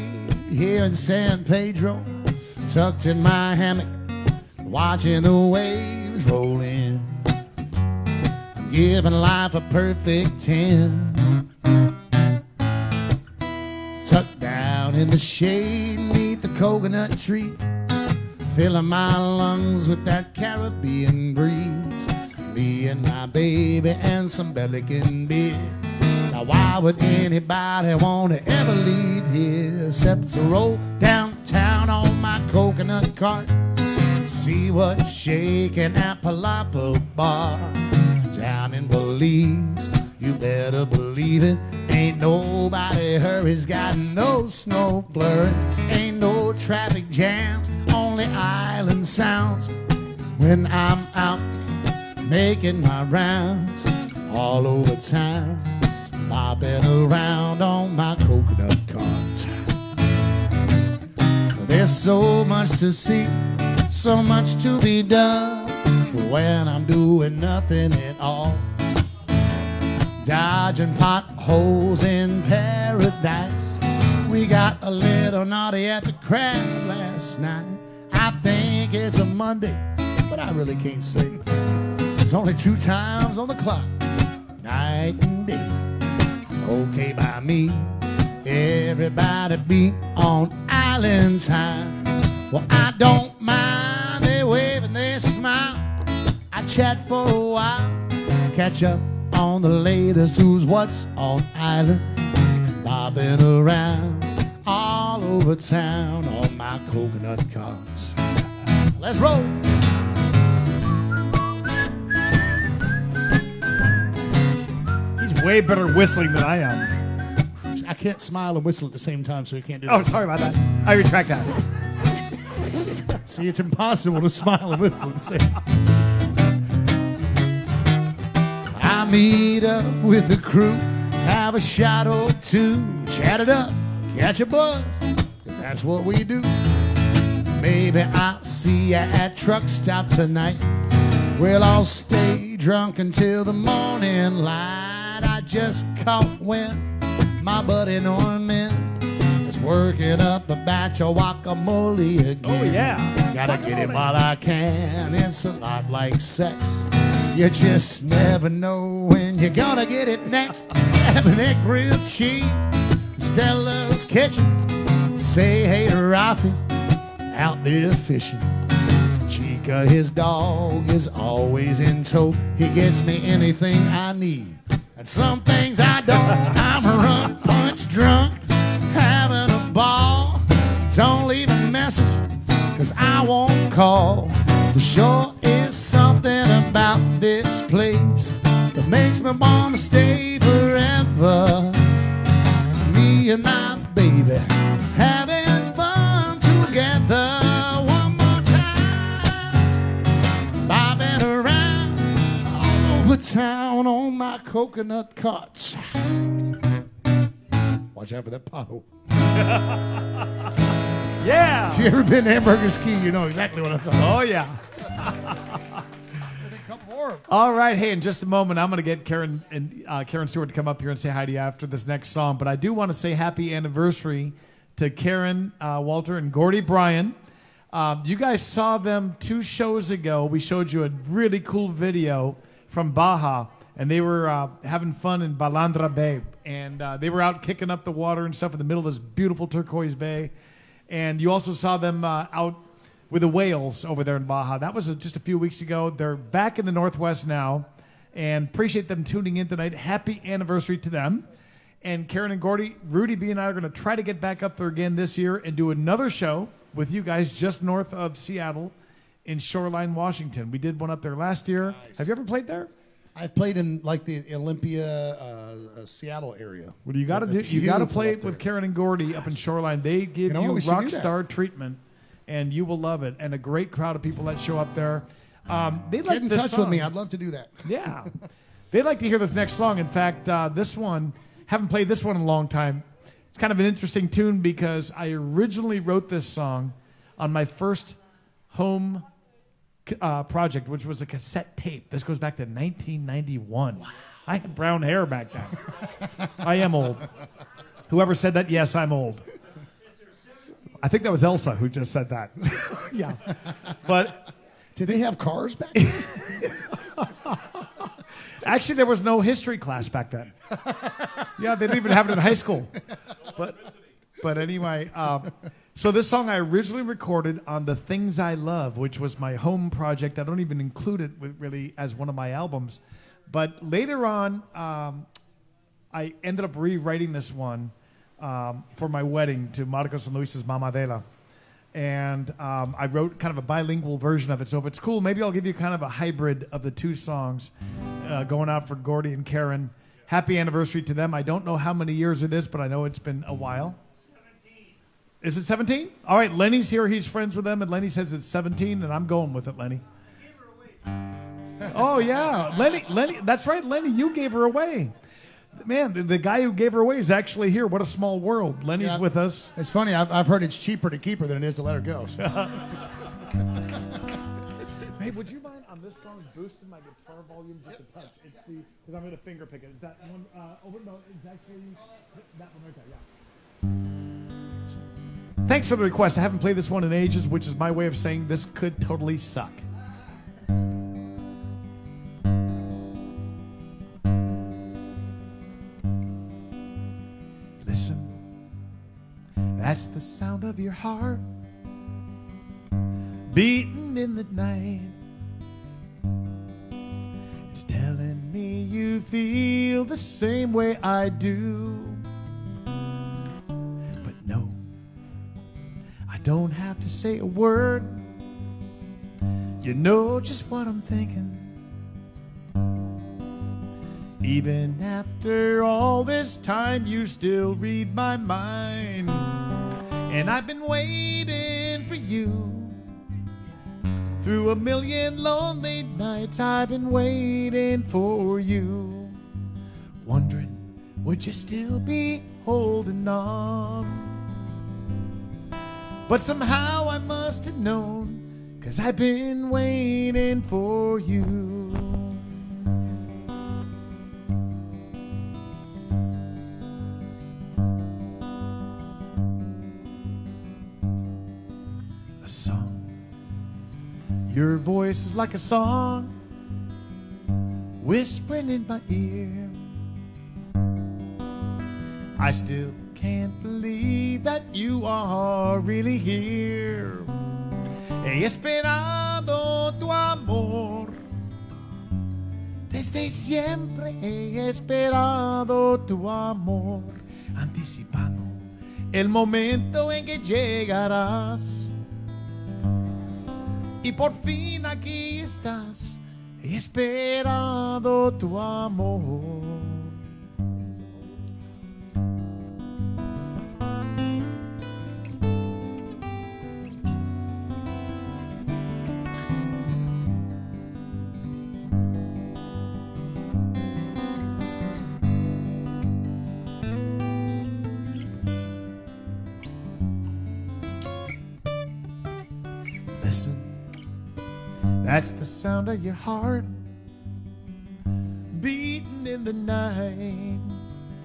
here in San Pedro, tucked in my hammock, watching the waves roll in. I'm giving life a perfect 10. Tucked down in the shade, neath the coconut tree, filling my lungs with that Caribbean breeze. Me and my baby and some Belgian beer. Now why would anybody want to ever leave here except to roll downtown on my coconut cart, see what's shaking at Palapa Bar down in Belize? You better believe it, ain't nobody hurries, got no snow blurs, ain't no traffic jams, only island sounds when I'm out making my rounds all over town, bopping around on my coconut cart. There's so much to see, so much to be done when I'm doing nothing at all, dodging potholes in paradise. We got a little naughty at the crab last night. I think it's a Monday, but I really can't say. There's only 2 times on the clock, night and day. Okay by me, everybody be on island time. Well, I don't mind, they wave and they smile. I chat for a while, catch up on the latest who's what's on island, bobbing around all over town on my coconut carts. Let's roll. He's way better whistling than I am. I can't smile and whistle at the same time, so you can't do Oh, that. sorry about that. I retract that. See, it's impossible to smile and whistle at the same time. I meet up with the crew, have a shot or two, chat it up, catch a buzz, 'cause that's what we do. Maybe I'll see ya at truck stop tonight. We'll all stay drunk until the morning light. I just caught wind, my buddy Norman is working up a batch of guacamole again. Oh, yeah. Gotta get it while I can. It's a lot like sex. You just never know when you're gonna get it next. Having that grilled cheese, Stella's Kitchen. Say hey to Rafi, out there fishing. Chica, his dog, is always in tow. He gets me anything I need, and some things I don't. I'm run punch drunk, having a ball. Don't leave a message, 'cause I won't call. The sure is something about this place that makes me want to stay forever. Me and my baby having fun together. One more time, bobbing around all over town on my coconut carts. Watch out for that pothole. Yeah. If you ever been to Hamburger's Key, you know exactly what I'm talking about. Oh, yeah. Come more. All right. Hey, in just a moment, I'm going to get Karen and Karen Stewart to come up here and say hi to you after this next song. But I do want to say happy anniversary to Karen Walter and Gordy Bryan. You guys saw them 2 shows ago. We showed you a really cool video from Baja, and they were having fun in Balandra Bay. And they were out kicking up the water and stuff in the middle of this beautiful turquoise bay. And you also saw them out with the whales over there in Baja. That was just a few weeks ago. They're back in the Northwest now, and appreciate them tuning in tonight. Happy anniversary to them. And Karen and Gordy, Rudy B and I are going to try to get back up there again this year and do another show with you guys just north of Seattle in Shoreline, Washington. We did one up there last year. Nice. Have you ever played there? I've played in like the Olympia, Seattle area. What do you got to do? You got to play it with Karen and Gordy up in Shoreline. They give you rock star treatment, and you will love it. And a great crowd of people that show up there. They like Get in this touch song. with me. I'd love to do that. Yeah, they'd like to hear this next song. In fact, this one, haven't played this one in a long time. It's kind of an interesting tune because I originally wrote this song on my first home project, which was a cassette tape. This goes back to 1991. Wow. I had brown hair back then. I am old. Whoever said that, yes, I'm old. I think that was Elsa who just said that. Yeah. But did they have cars back then? actually, there was no history class back then. Yeah, they didn't even have it in high school. But anyway, so this song I originally recorded on The Things I Love, which was my home project. I don't even include it really as one of my albums. But later on, I ended up rewriting this one for my wedding to Marcos and Luis's Mama Adela. And I wrote kind of a bilingual version of it. So if it's cool, maybe I'll give you kind of a hybrid of the 2 songs going out for Gordy and Karen. Happy anniversary to them. I don't know how many years it is, but I know it's been a while. 17. Is it 17? All right, Lenny's here. He's friends with them, and Lenny says it's 17, and I'm going with it, Lenny. I gave her away. Oh, yeah. Lenny, that's right, Lenny, you gave her away. Man, the guy who gave her away is actually here. What a small world. Lenny's with us. It's funny. I've heard it's cheaper to keep her than it is to let her go. So. Hey, would you mind on this song boosting my guitar volume just a touch? It's because I'm going to finger pick it. Is that one? No, it's actually that one right there. Yeah. Thanks for the request. I haven't played this one in ages, which is my way of saying this could totally suck. Listen, that's the sound of your heart beating in the night. It's telling me you feel the same way I do. But no, I don't have to say a word. You know just what I'm thinking. Even after all this time, you still read my mind. And I've been waiting for you. Through a million lonely nights, I've been waiting for you. Wondering, would you still be holding on? But somehow I must have known, 'cause I've been waiting for you. A song. Your voice is like a song whispering in my ear. I still can't believe that you are really here. He esperado tu amor. Desde siempre he esperado tu amor, anticipando el momento en que llegarás. Y por fin aquí estás, he esperado tu amor. That's the sound of your heart beating in the night.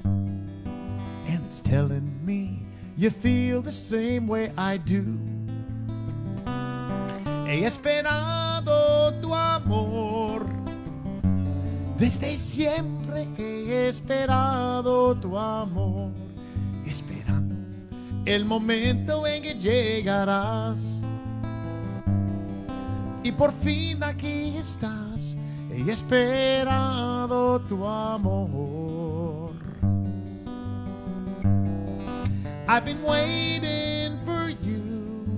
And it's telling me you feel the same way I do. He esperado tu amor. Desde siempre he esperado tu amor. Esperando el momento en que llegarás. Y por fin aquí estás. He esperado tu amor. I've been waiting for you.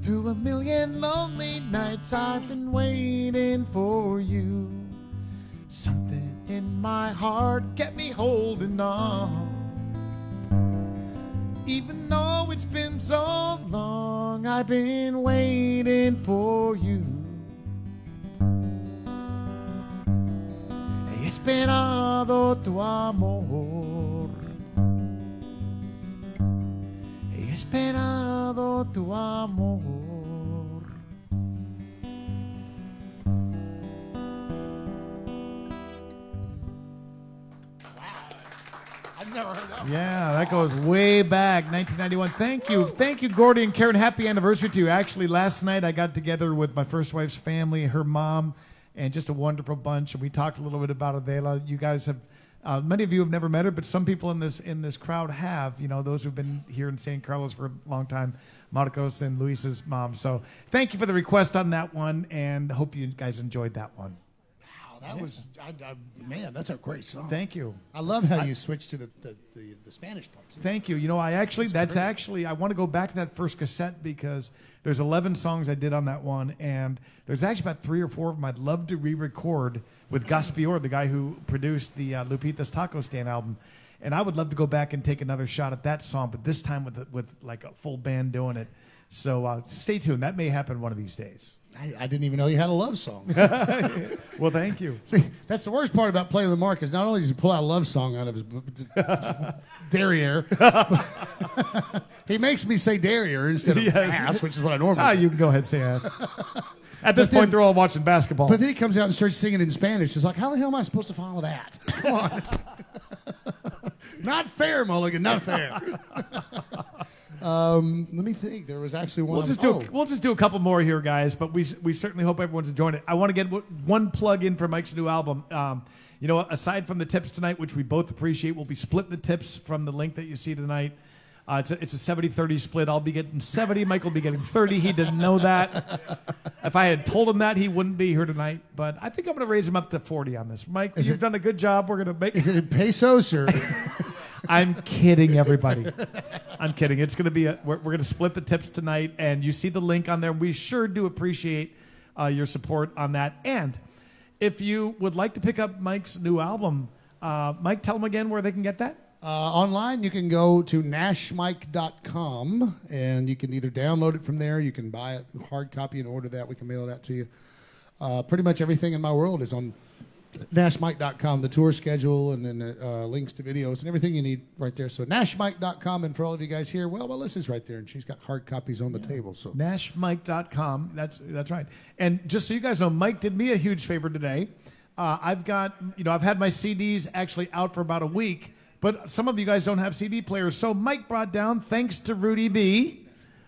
Through a million lonely nights I've been waiting for you. Something in my heart kept me holding on. Even though it's been so long, I've been waiting for you. He esperado tu amor. He esperado tu amor. I've never heard that. Yeah, that goes way back, 1991. Thank you, Gordy and Karen. Happy anniversary to you. Actually, last night I got together with my first wife's family, her mom, and just a wonderful bunch. And we talked a little bit about Adela. You guys have, many of you have never met her, but some people in this crowd have. You know, those who've been here in San Carlos for a long time, Marcos and Luis's mom. So thank you for the request on that one, and hope you guys enjoyed that one. That was, man, that's a great song. Thank you. I love how you switched to the Spanish parts. Thank you. You know, I want to go back to that first cassette because there's 11 songs I did on that one, and there's actually about 3 or 4 of them I'd love to re-record with Gus Pior, the guy who produced the Lupita's Taco Stand album. And I would love to go back and take another shot at that song, but this time with like a full band doing it. So stay tuned. That may happen one of these days. I didn't even know you had a love song. Well, thank you. See, that's the worst part about playing with Mark is not only does he pull out a love song out of his derriere, he makes me say derriere instead of ass, which is what I normally say. You can go ahead and say ass. At this point, they're all watching basketball. But then he comes out and starts singing in Spanish. It's like, how the hell am I supposed to follow that? Come on. Not fair, Mulligan, not fair. Let me think. There was actually one. We'll just do a couple more here, guys. But we certainly hope everyone's enjoying it. I want to get one plug in for Mike's new album. You know, aside from the tips tonight, which we both appreciate, we'll be splitting the tips from the link that you see tonight. It's a 70-30 split. I'll be getting 70. Mike will be getting 30. He didn't know that. If I had told him that, he wouldn't be here tonight. But I think I'm going to raise him up to 40 on this. Mike, you've done a good job. We're going to make. Is it in pesos or? I'm kidding, everybody. I'm kidding. It's going to be we're going to split the tips tonight, and you see the link on there. We sure do appreciate your support on that. And if you would like to pick up Mike's new album, Mike, tell them again where they can get that. Online, you can go to nashmike.com, and you can either download it from there, you can buy it hard copy and order that. We can mail it out to you. Pretty much everything in my world is on nashmike.com, the tour schedule, and then links to videos and everything you need right there. So nashmike.com, and for all of you guys here, well, Melissa's right there, and she's got hard copies on the table. So nashmike.com, that's right. And just so you guys know, Mike did me a huge favor today. I've had my CDs actually out for about a week, but some of you guys don't have CD players. So Mike brought down, thanks to Rudy B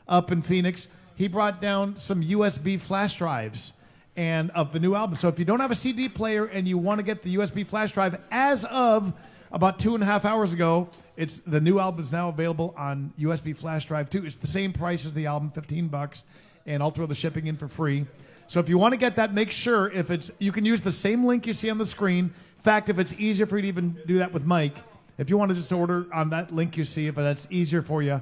up in Phoenix, he brought down some USB flash drives and of the new album. So if you don't have a CD player and you want to get the USB flash drive, as of about 2.5 hours ago, the new album is now available on USB flash drive too. It's the same price as the album, $15, and I'll throw the shipping in for free. So if you want to get that, make sure you can use the same link you see on the screen. In fact, if it's easier for you to even do that with Mike, if you want to just order on that link you see, if that's easier for you,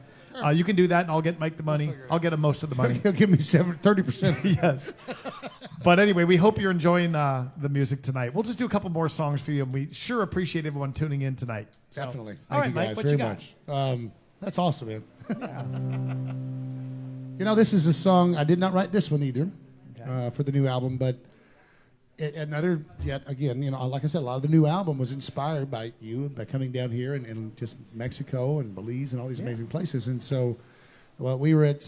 you can do that, and I'll get Mike the money. I'll get him most of the money. He'll give me 30%. Yes. But anyway, we hope you're enjoying the music tonight. We'll just do a couple more songs for you, and we sure appreciate everyone tuning in tonight. So. Definitely. All right, Thank you Mike, guys what very you got? much. That's awesome, man. Yeah. You know, this is a song, I did not write this one either for the new album, but yet again, you know, like I said, a lot of the new album was inspired by you, by coming down here and just Mexico and Belize and all these amazing places. And so Well, we were at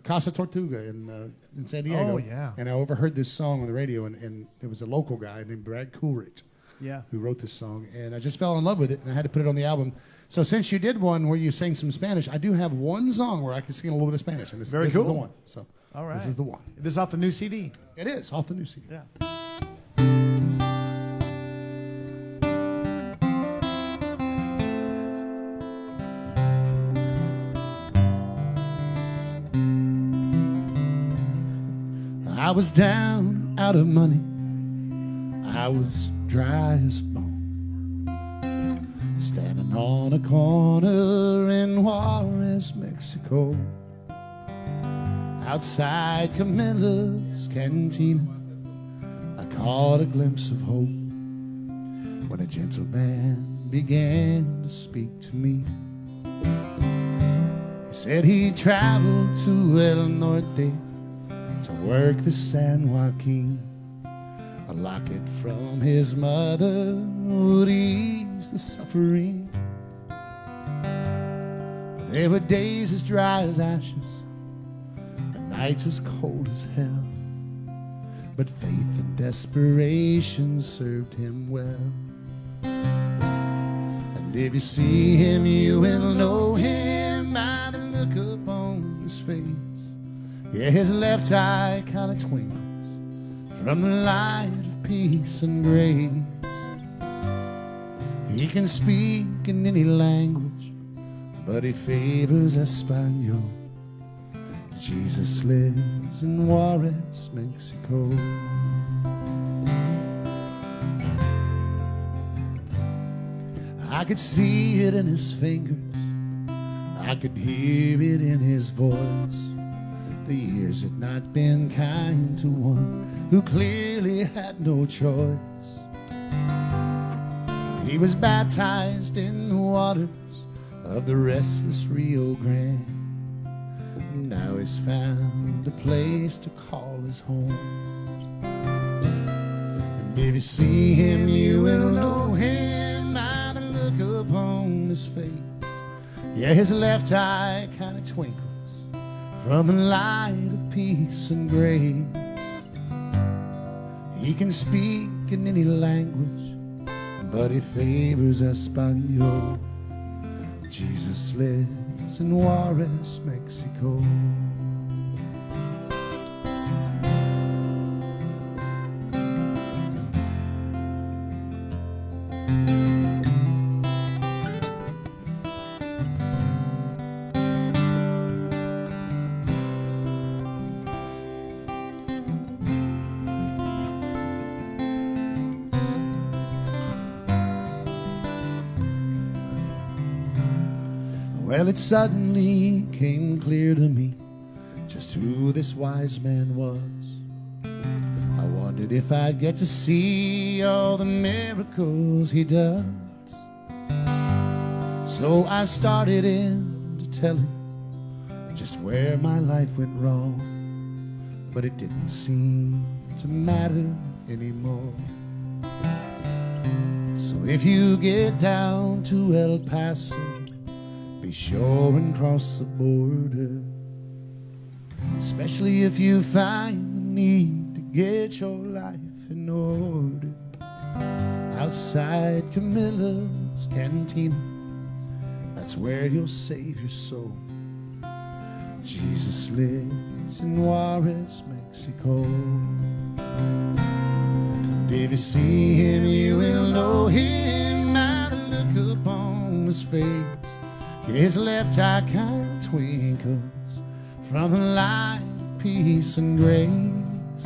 Casa Tortuga in San Diego. Oh, yeah. And I overheard this song on the radio, and it was a local guy named Brad Coolidge Yeah. who wrote this song. And I just fell in love with it, and I had to put it on the album. So since you did one where you sang some Spanish, I do have one song where I can sing a little bit of Spanish. And this Very is the cool. one. So All right. this is the one. This is off the new CD. It is, off the new CD. Yeah. I was down, out of money. I was dry as a bone. Standing on a corner in Juarez, Mexico. Outside Camilla's cantina, I caught a glimpse of hope when a gentleman began to speak to me. He said he traveled to El Norte to work the San Joaquin. A locket from his mother would ease the suffering. There were days as dry as ashes and nights as cold as hell, but faith and desperation served him well. And if you see him, you will know him by the look upon his face. Yeah, his left eye kind of twinkles from the light of peace and grace. He can speak in any language, but he favors Espanol. Jesus lives in Juarez, Mexico. I could see it in his fingers, I could hear it in his voice. The years had not been kind to one who clearly had no choice. He was baptized in the waters of the restless Rio Grande. Now he's found a place to call his home. And if you see him, you will know him by the look upon his face. Yeah, his left eye kind of twinkles from the light of peace and grace. He can speak in any language, but he favors Espanol. Jesus lives in Juarez, Mexico. Well, it suddenly came clear to me just who this wise man was. I wondered if I'd get to see all the miracles he does. So I started in to tell him just where my life went wrong, but it didn't seem to matter anymore. So if you get down to El Paso, be sure and cross the border, especially if you find the need to get your life in order. Outside Camilla's cantina, that's where you'll save your soul. Jesus lives in Juarez, Mexico. And if you see him, you will know him by the look upon his face. His left eye kind of twinkles from the light of peace and grace.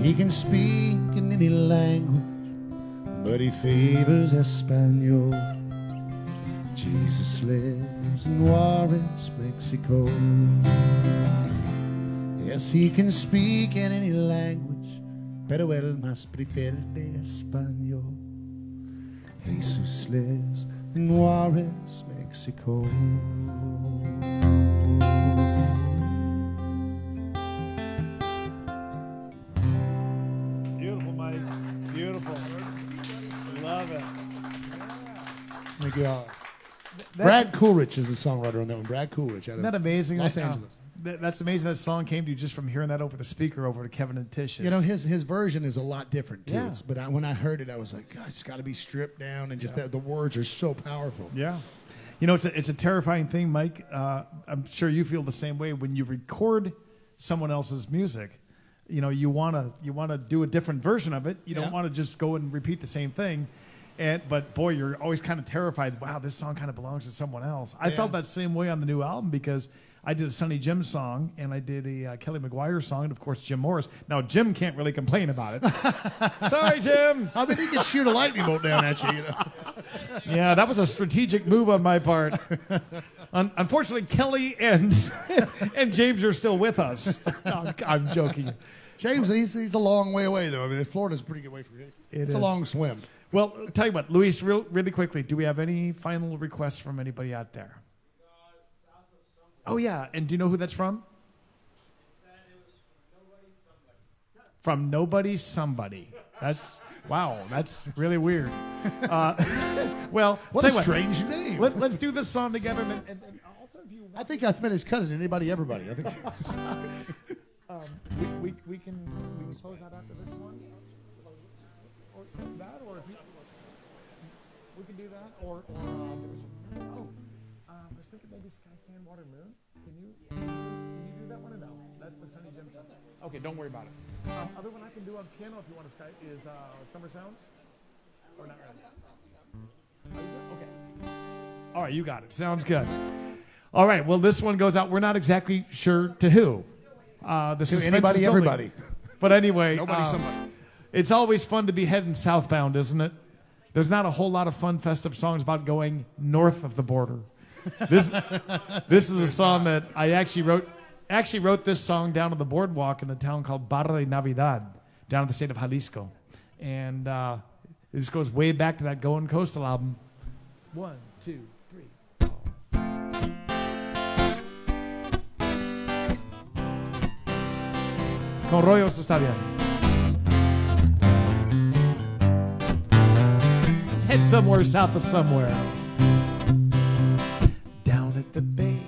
He can speak in any language, but he favors Espanol. Jesus lives in Juarez, Mexico. Yes, he can speak in any language, pero él más prefiere español. Jesus lives in Juarez, Mexico. Beautiful, Mike. Beautiful. Love it. Thank you all. Brad Coolidge is the songwriter on that one. Brad Coolidge out Isn't of that amazing? Los Like, Angeles. That's amazing. That song came to you just from hearing that over the speaker over to Kevin and Tish. You know, his version is a lot different too. Yeah. But when I heard it, I was like, God, it's got to be stripped down, and just the words are so powerful. Yeah. You know, it's a terrifying thing, Mike. I'm sure you feel the same way when you record someone else's music. You know, you wanna do a different version of it. You don't want to just go and repeat the same thing. But boy, you're always kind of terrified. Wow, this song kind of belongs to someone else. I felt that same way on the new album because I did a Sonny Jim song and I did a Kelly McGuire song and of course Jim Morris. Now Jim can't really complain about it. Sorry, Jim. I mean, he could shoot a lightning bolt down at you. You know. Yeah, that was a strategic move on my part. Unfortunately, Kelly and James are still with us. No, I'm joking. James, he's a long way away though. I mean, Florida's a pretty good way for him. It's a long swim. Well, tell you what, Luis, really quickly, do we have any final requests from anybody out there? Oh, yeah. And do you know who that's from? From Nobody Somebody. That's, wow, that's really weird. Well, What tell a you strange name. Let's do this song together. And also, if you I think I've met his cousin. Anybody, everybody. I think. we can close out after this one. Or that, or if you, we can do that, or there was I was thinking maybe Sky, Sand, Water, Moon. Can you do that one or no? That's the Sonny Jim song. Okay, don't worry about it. Other one I can do on piano if you want to Skype is Summer Sounds, or not really. Okay. All right, you got it. Sounds good. All right. Well, this one goes out. We're not exactly sure to who. The suspense anybody, is building. everybody. But anyway, Nobody, somebody. It's always fun to be heading southbound, isn't it? There's not a whole lot of fun festive songs about going north of the border. This is a song that I actually wrote this song down on the boardwalk in a town called Barra de Navidad, down in the state of Jalisco. And this goes way back to that Going Coastal album. 1, 2, 3. Con rollos está bien. Let's head somewhere south of somewhere. Down at the bay,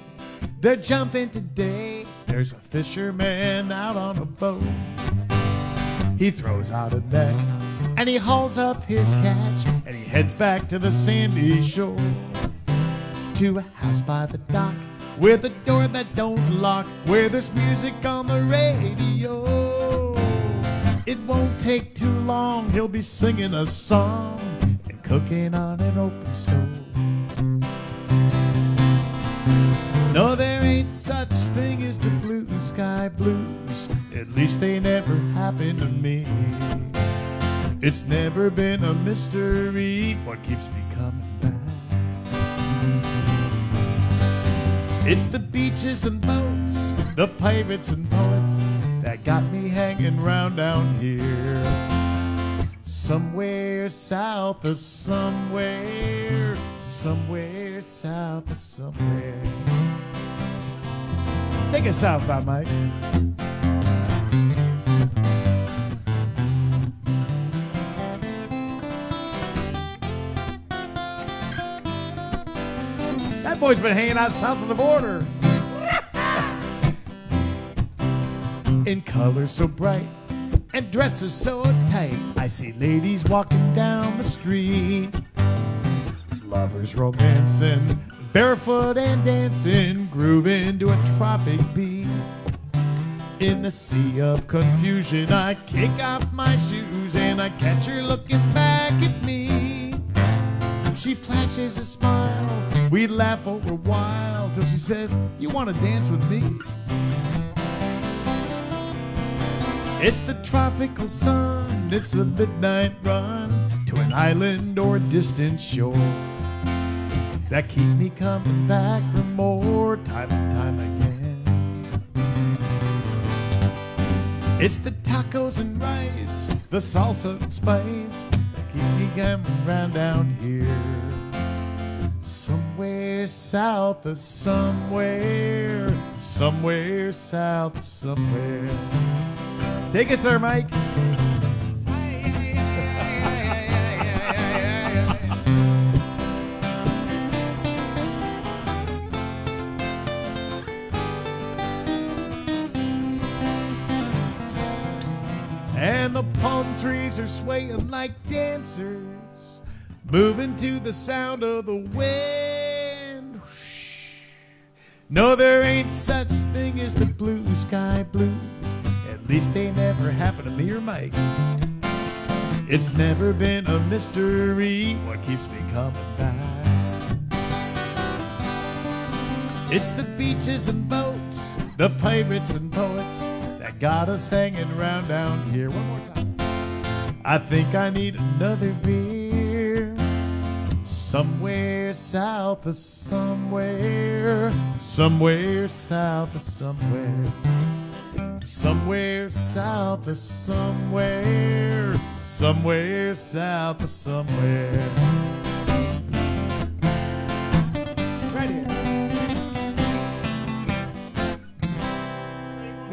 they're jumping today. There's a fisherman out on a boat. He throws out a net and he hauls up his catch and he heads back to the sandy shore, to a house by the dock with a door that don't lock, where there's music on the radio. It won't take too long, he'll be singing a song and cooking on an open stove. No, there ain't such thing as the blue sky blues, at least they never happened to me. It's never been a mystery what keeps me coming back. It's the beaches and boats, the pirates and poets that got me hanging round down here. Somewhere south of somewhere, somewhere south of somewhere. Take us southbound, Mike. That boy's been hanging out south of the border. In colors so bright and dresses so tight, I see ladies walking down the street. Lovers romancing, barefoot and dancing, grooving to a tropic beat. In the sea of confusion, I kick off my shoes and I catch her looking back at me. She flashes a smile, we laugh for a while, till she says, "You want to dance with me?" It's the tropical sun, it's a midnight run to an island or a distant shore that keep me coming back for more time and time again. It's the tacos and rice, the salsa and spice that keep me coming round down here. Somewhere south of somewhere, somewhere south of somewhere. Take us there, Mike. palm trees are swaying like dancers, moving to the sound of the wind. No, there ain't such thing as the blue sky blues. At least they never happen to me or Mike. It's never been a mystery what keeps me coming back. It's the beaches and boats, the pirates and poets that got us hanging around down here. One more time. I think I need another beer. Somewhere south of somewhere. Somewhere south of somewhere. Somewhere south of somewhere. Somewhere south of somewhere. Right here.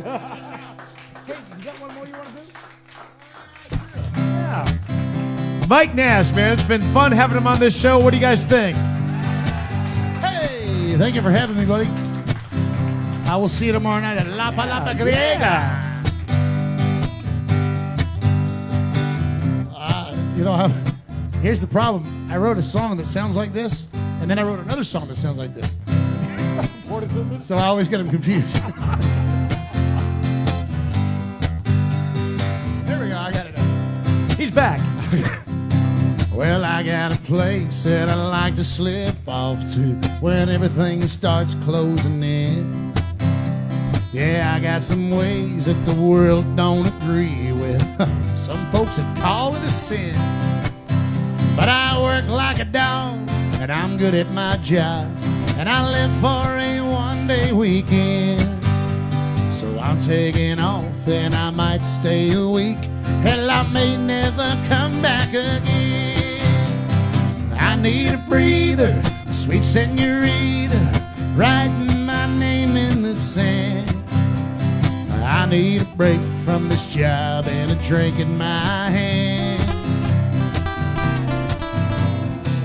Hey, you got one more you want to do? Yeah. Mike Nash, man, it's been fun having him on this show. What do you guys think? Hey, thank you for having me, buddy. I will see you tomorrow night at La Palapa Griega. Here's the problem. I wrote a song that sounds like this, and then I wrote another song that sounds like this. So I always get them confused. There we go, I got it now. He's back. Well, I got a place that I like to slip off to when everything starts closing in. Yeah, I got some ways that the world don't agree with. Some folks would call it a sin. But I work like a dog, and I'm good at my job. And I live for a one-day weekend. So I'm taking off, and I might stay a week. Hell, I may never come back again. I need a breather, a sweet senorita, writing my name in the sand. I need a break from this job and a drink in my hand.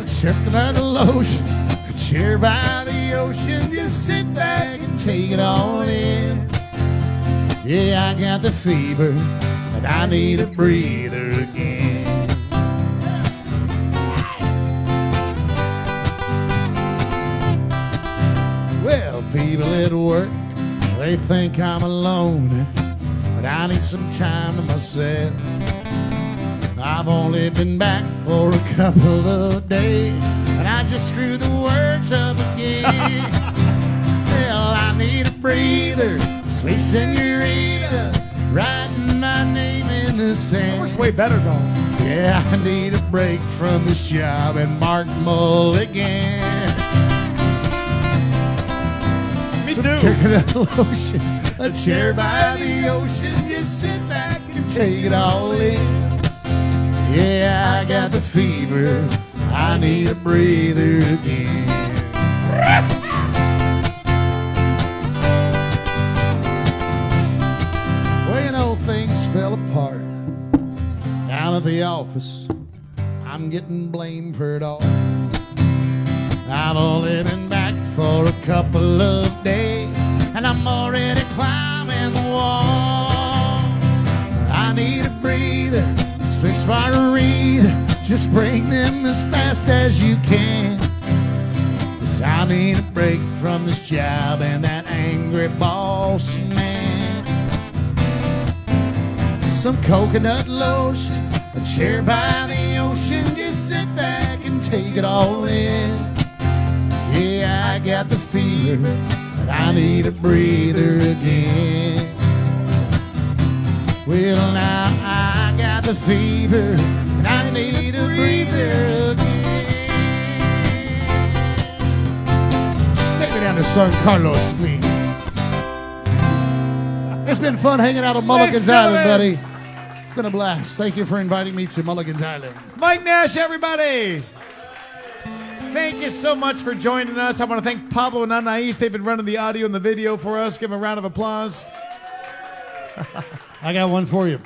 Circular lotion, a chair by the ocean, just sit back and take it all in. Yeah, I got the fever, and I need a breather again. Well, people at work, they think I'm alone, but I need some time to myself. I've only been back for a couple of days, and I just screwed the words up again. Well, I need a breather, sweet senorita, writing my name in the sand. Works way better though. Yeah, I need a break from this job and Mark Mulligan. Me So too. coconut lotion, a chair by the ocean, just sit back and take it all in. Yeah, I got the fever, I need a breather again. Well, you know, things fell apart down at the office. I'm getting blamed for it all. I've only been back for a couple of days, and I'm already climbing the wall. I need a breather, fish margarita, just bring them as fast as you can. 'Cause I need a break from this job and that angry boss man. Some coconut lotion, a chair by the ocean, just sit back and take it all in. Yeah, I got the fever, but I need a breather again. Well, now I got the fever, and I need a breather again. Take me down to San Carlos, please. It's been fun hanging out on Mulligan's Island, buddy. It's been a blast. Thank you for inviting me to Mulligan's Island. Mike Nash, everybody. Thank you so much for joining us. I want to thank Pablo and Anais. They've been running the audio and the video for us. Give them a round of applause. I got one for you.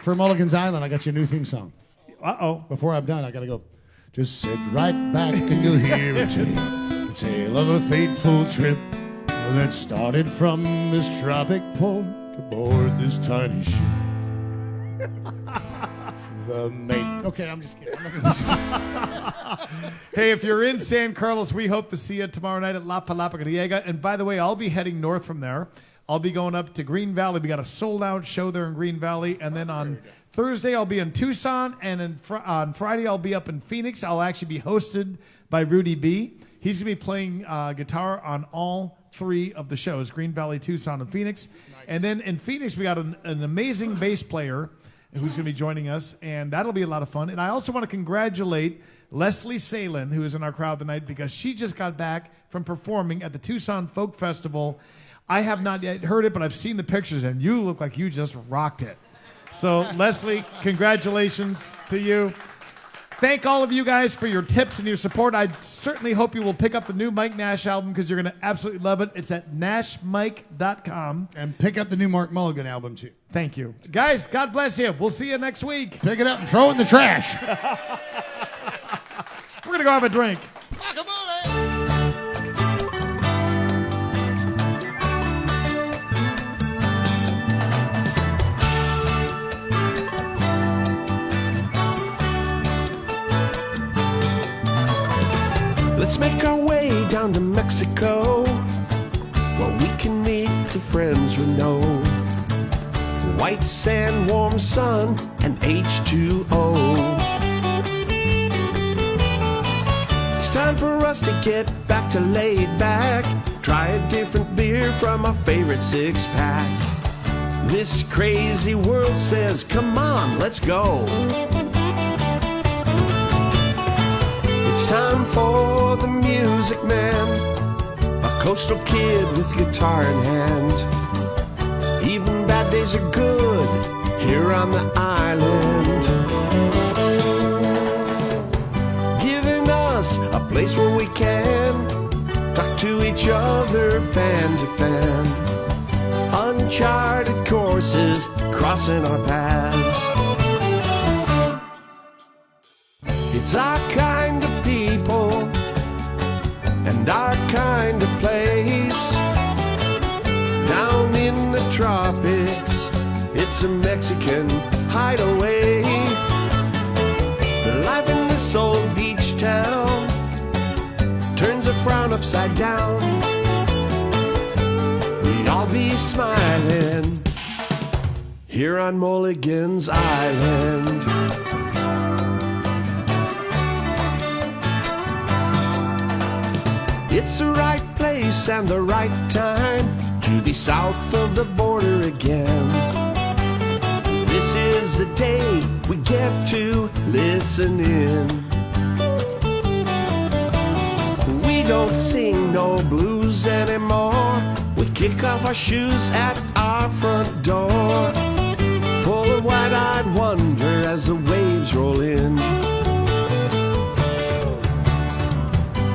For Mulligan's Island, I got your new theme song. Uh-oh. Before I'm done, I gotta go. Just sit right back and you'll hear a tale of a fateful trip that started from this tropic port aboard this tiny ship. the mate. Okay, I'm just kidding. I'm not gonna Hey, if you're in San Carlos, we hope to see you tomorrow night at La Palapa Griega. And by the way, I'll be heading north from there. I'll be going up to Green Valley. We got a sold-out show there in Green Valley. And then on Thursday, I'll be in Tucson. And on Friday, I'll be up in Phoenix. I'll actually be hosted by Rudy B. He's going to be playing guitar on all 3 of the shows, Green Valley, Tucson, and Phoenix. Nice. And then in Phoenix, we got an amazing bass player who's going to be joining us, and that'll be a lot of fun. And I also want to congratulate Leslie Salen, who is in our crowd tonight, because she just got back from performing at the Tucson Folk Festival. I have not yet heard it, but I've seen the pictures, and you look like you just rocked it. So, Leslie, congratulations to you. Thank all of you guys for your tips and your support. I certainly hope you will pick up the new Mike Nash album because you're going to absolutely love it. It's at nashmike.com. And pick up the new Mark Mulligan album, too. Thank you. Guys, God bless you. We'll see you next week. Pick it up and throw it in the trash. We're going to go have a drink. Let's make our way down to Mexico, where we can meet the friends we know. White sand, warm sun, and H2O. It's time for us to get back to laid back. Try a different beer from our favorite 6-pack. This crazy world says, come on, let's go. It's time for the Music Man, a coastal kid with guitar in hand. Even bad days are good here on the island, giving us a place where we can talk to each other fan to fan. Uncharted courses crossing our paths. It's our kind of people and our kind of place. Down in the tropics, it's a Mexican hideaway. The life in this old beach town turns a frown upside down. We'd all be smiling here on Mulligan's Island. It's the right place and the right time to be south of the border again. This is the day we get to listen in. We don't sing no blues anymore. We kick off our shoes at our front door, full of wide-eyed wonder as the waves roll in.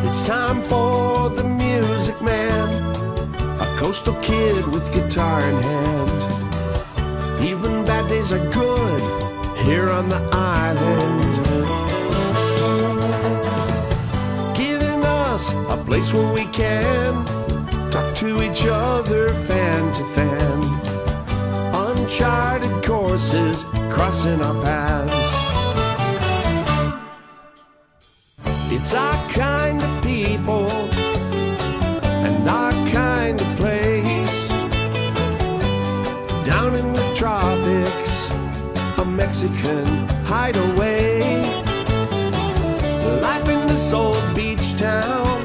It's time for the Music Man, a coastal kid with guitar in hand. Even bad days are good here on the island, giving us a place where we can talk to each other fan to fan. Uncharted courses crossing our paths. It's our kind of people and our kind of place. Down in the tropics, a Mexican hideaway. Life in this old beach town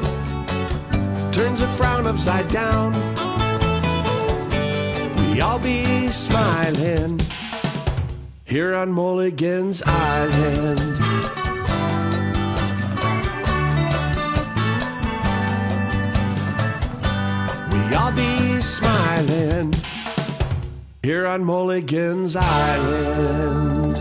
turns a frown upside down. We all be smiling here on Mulligan's Island. I'll be smiling here on Mulligan's Island.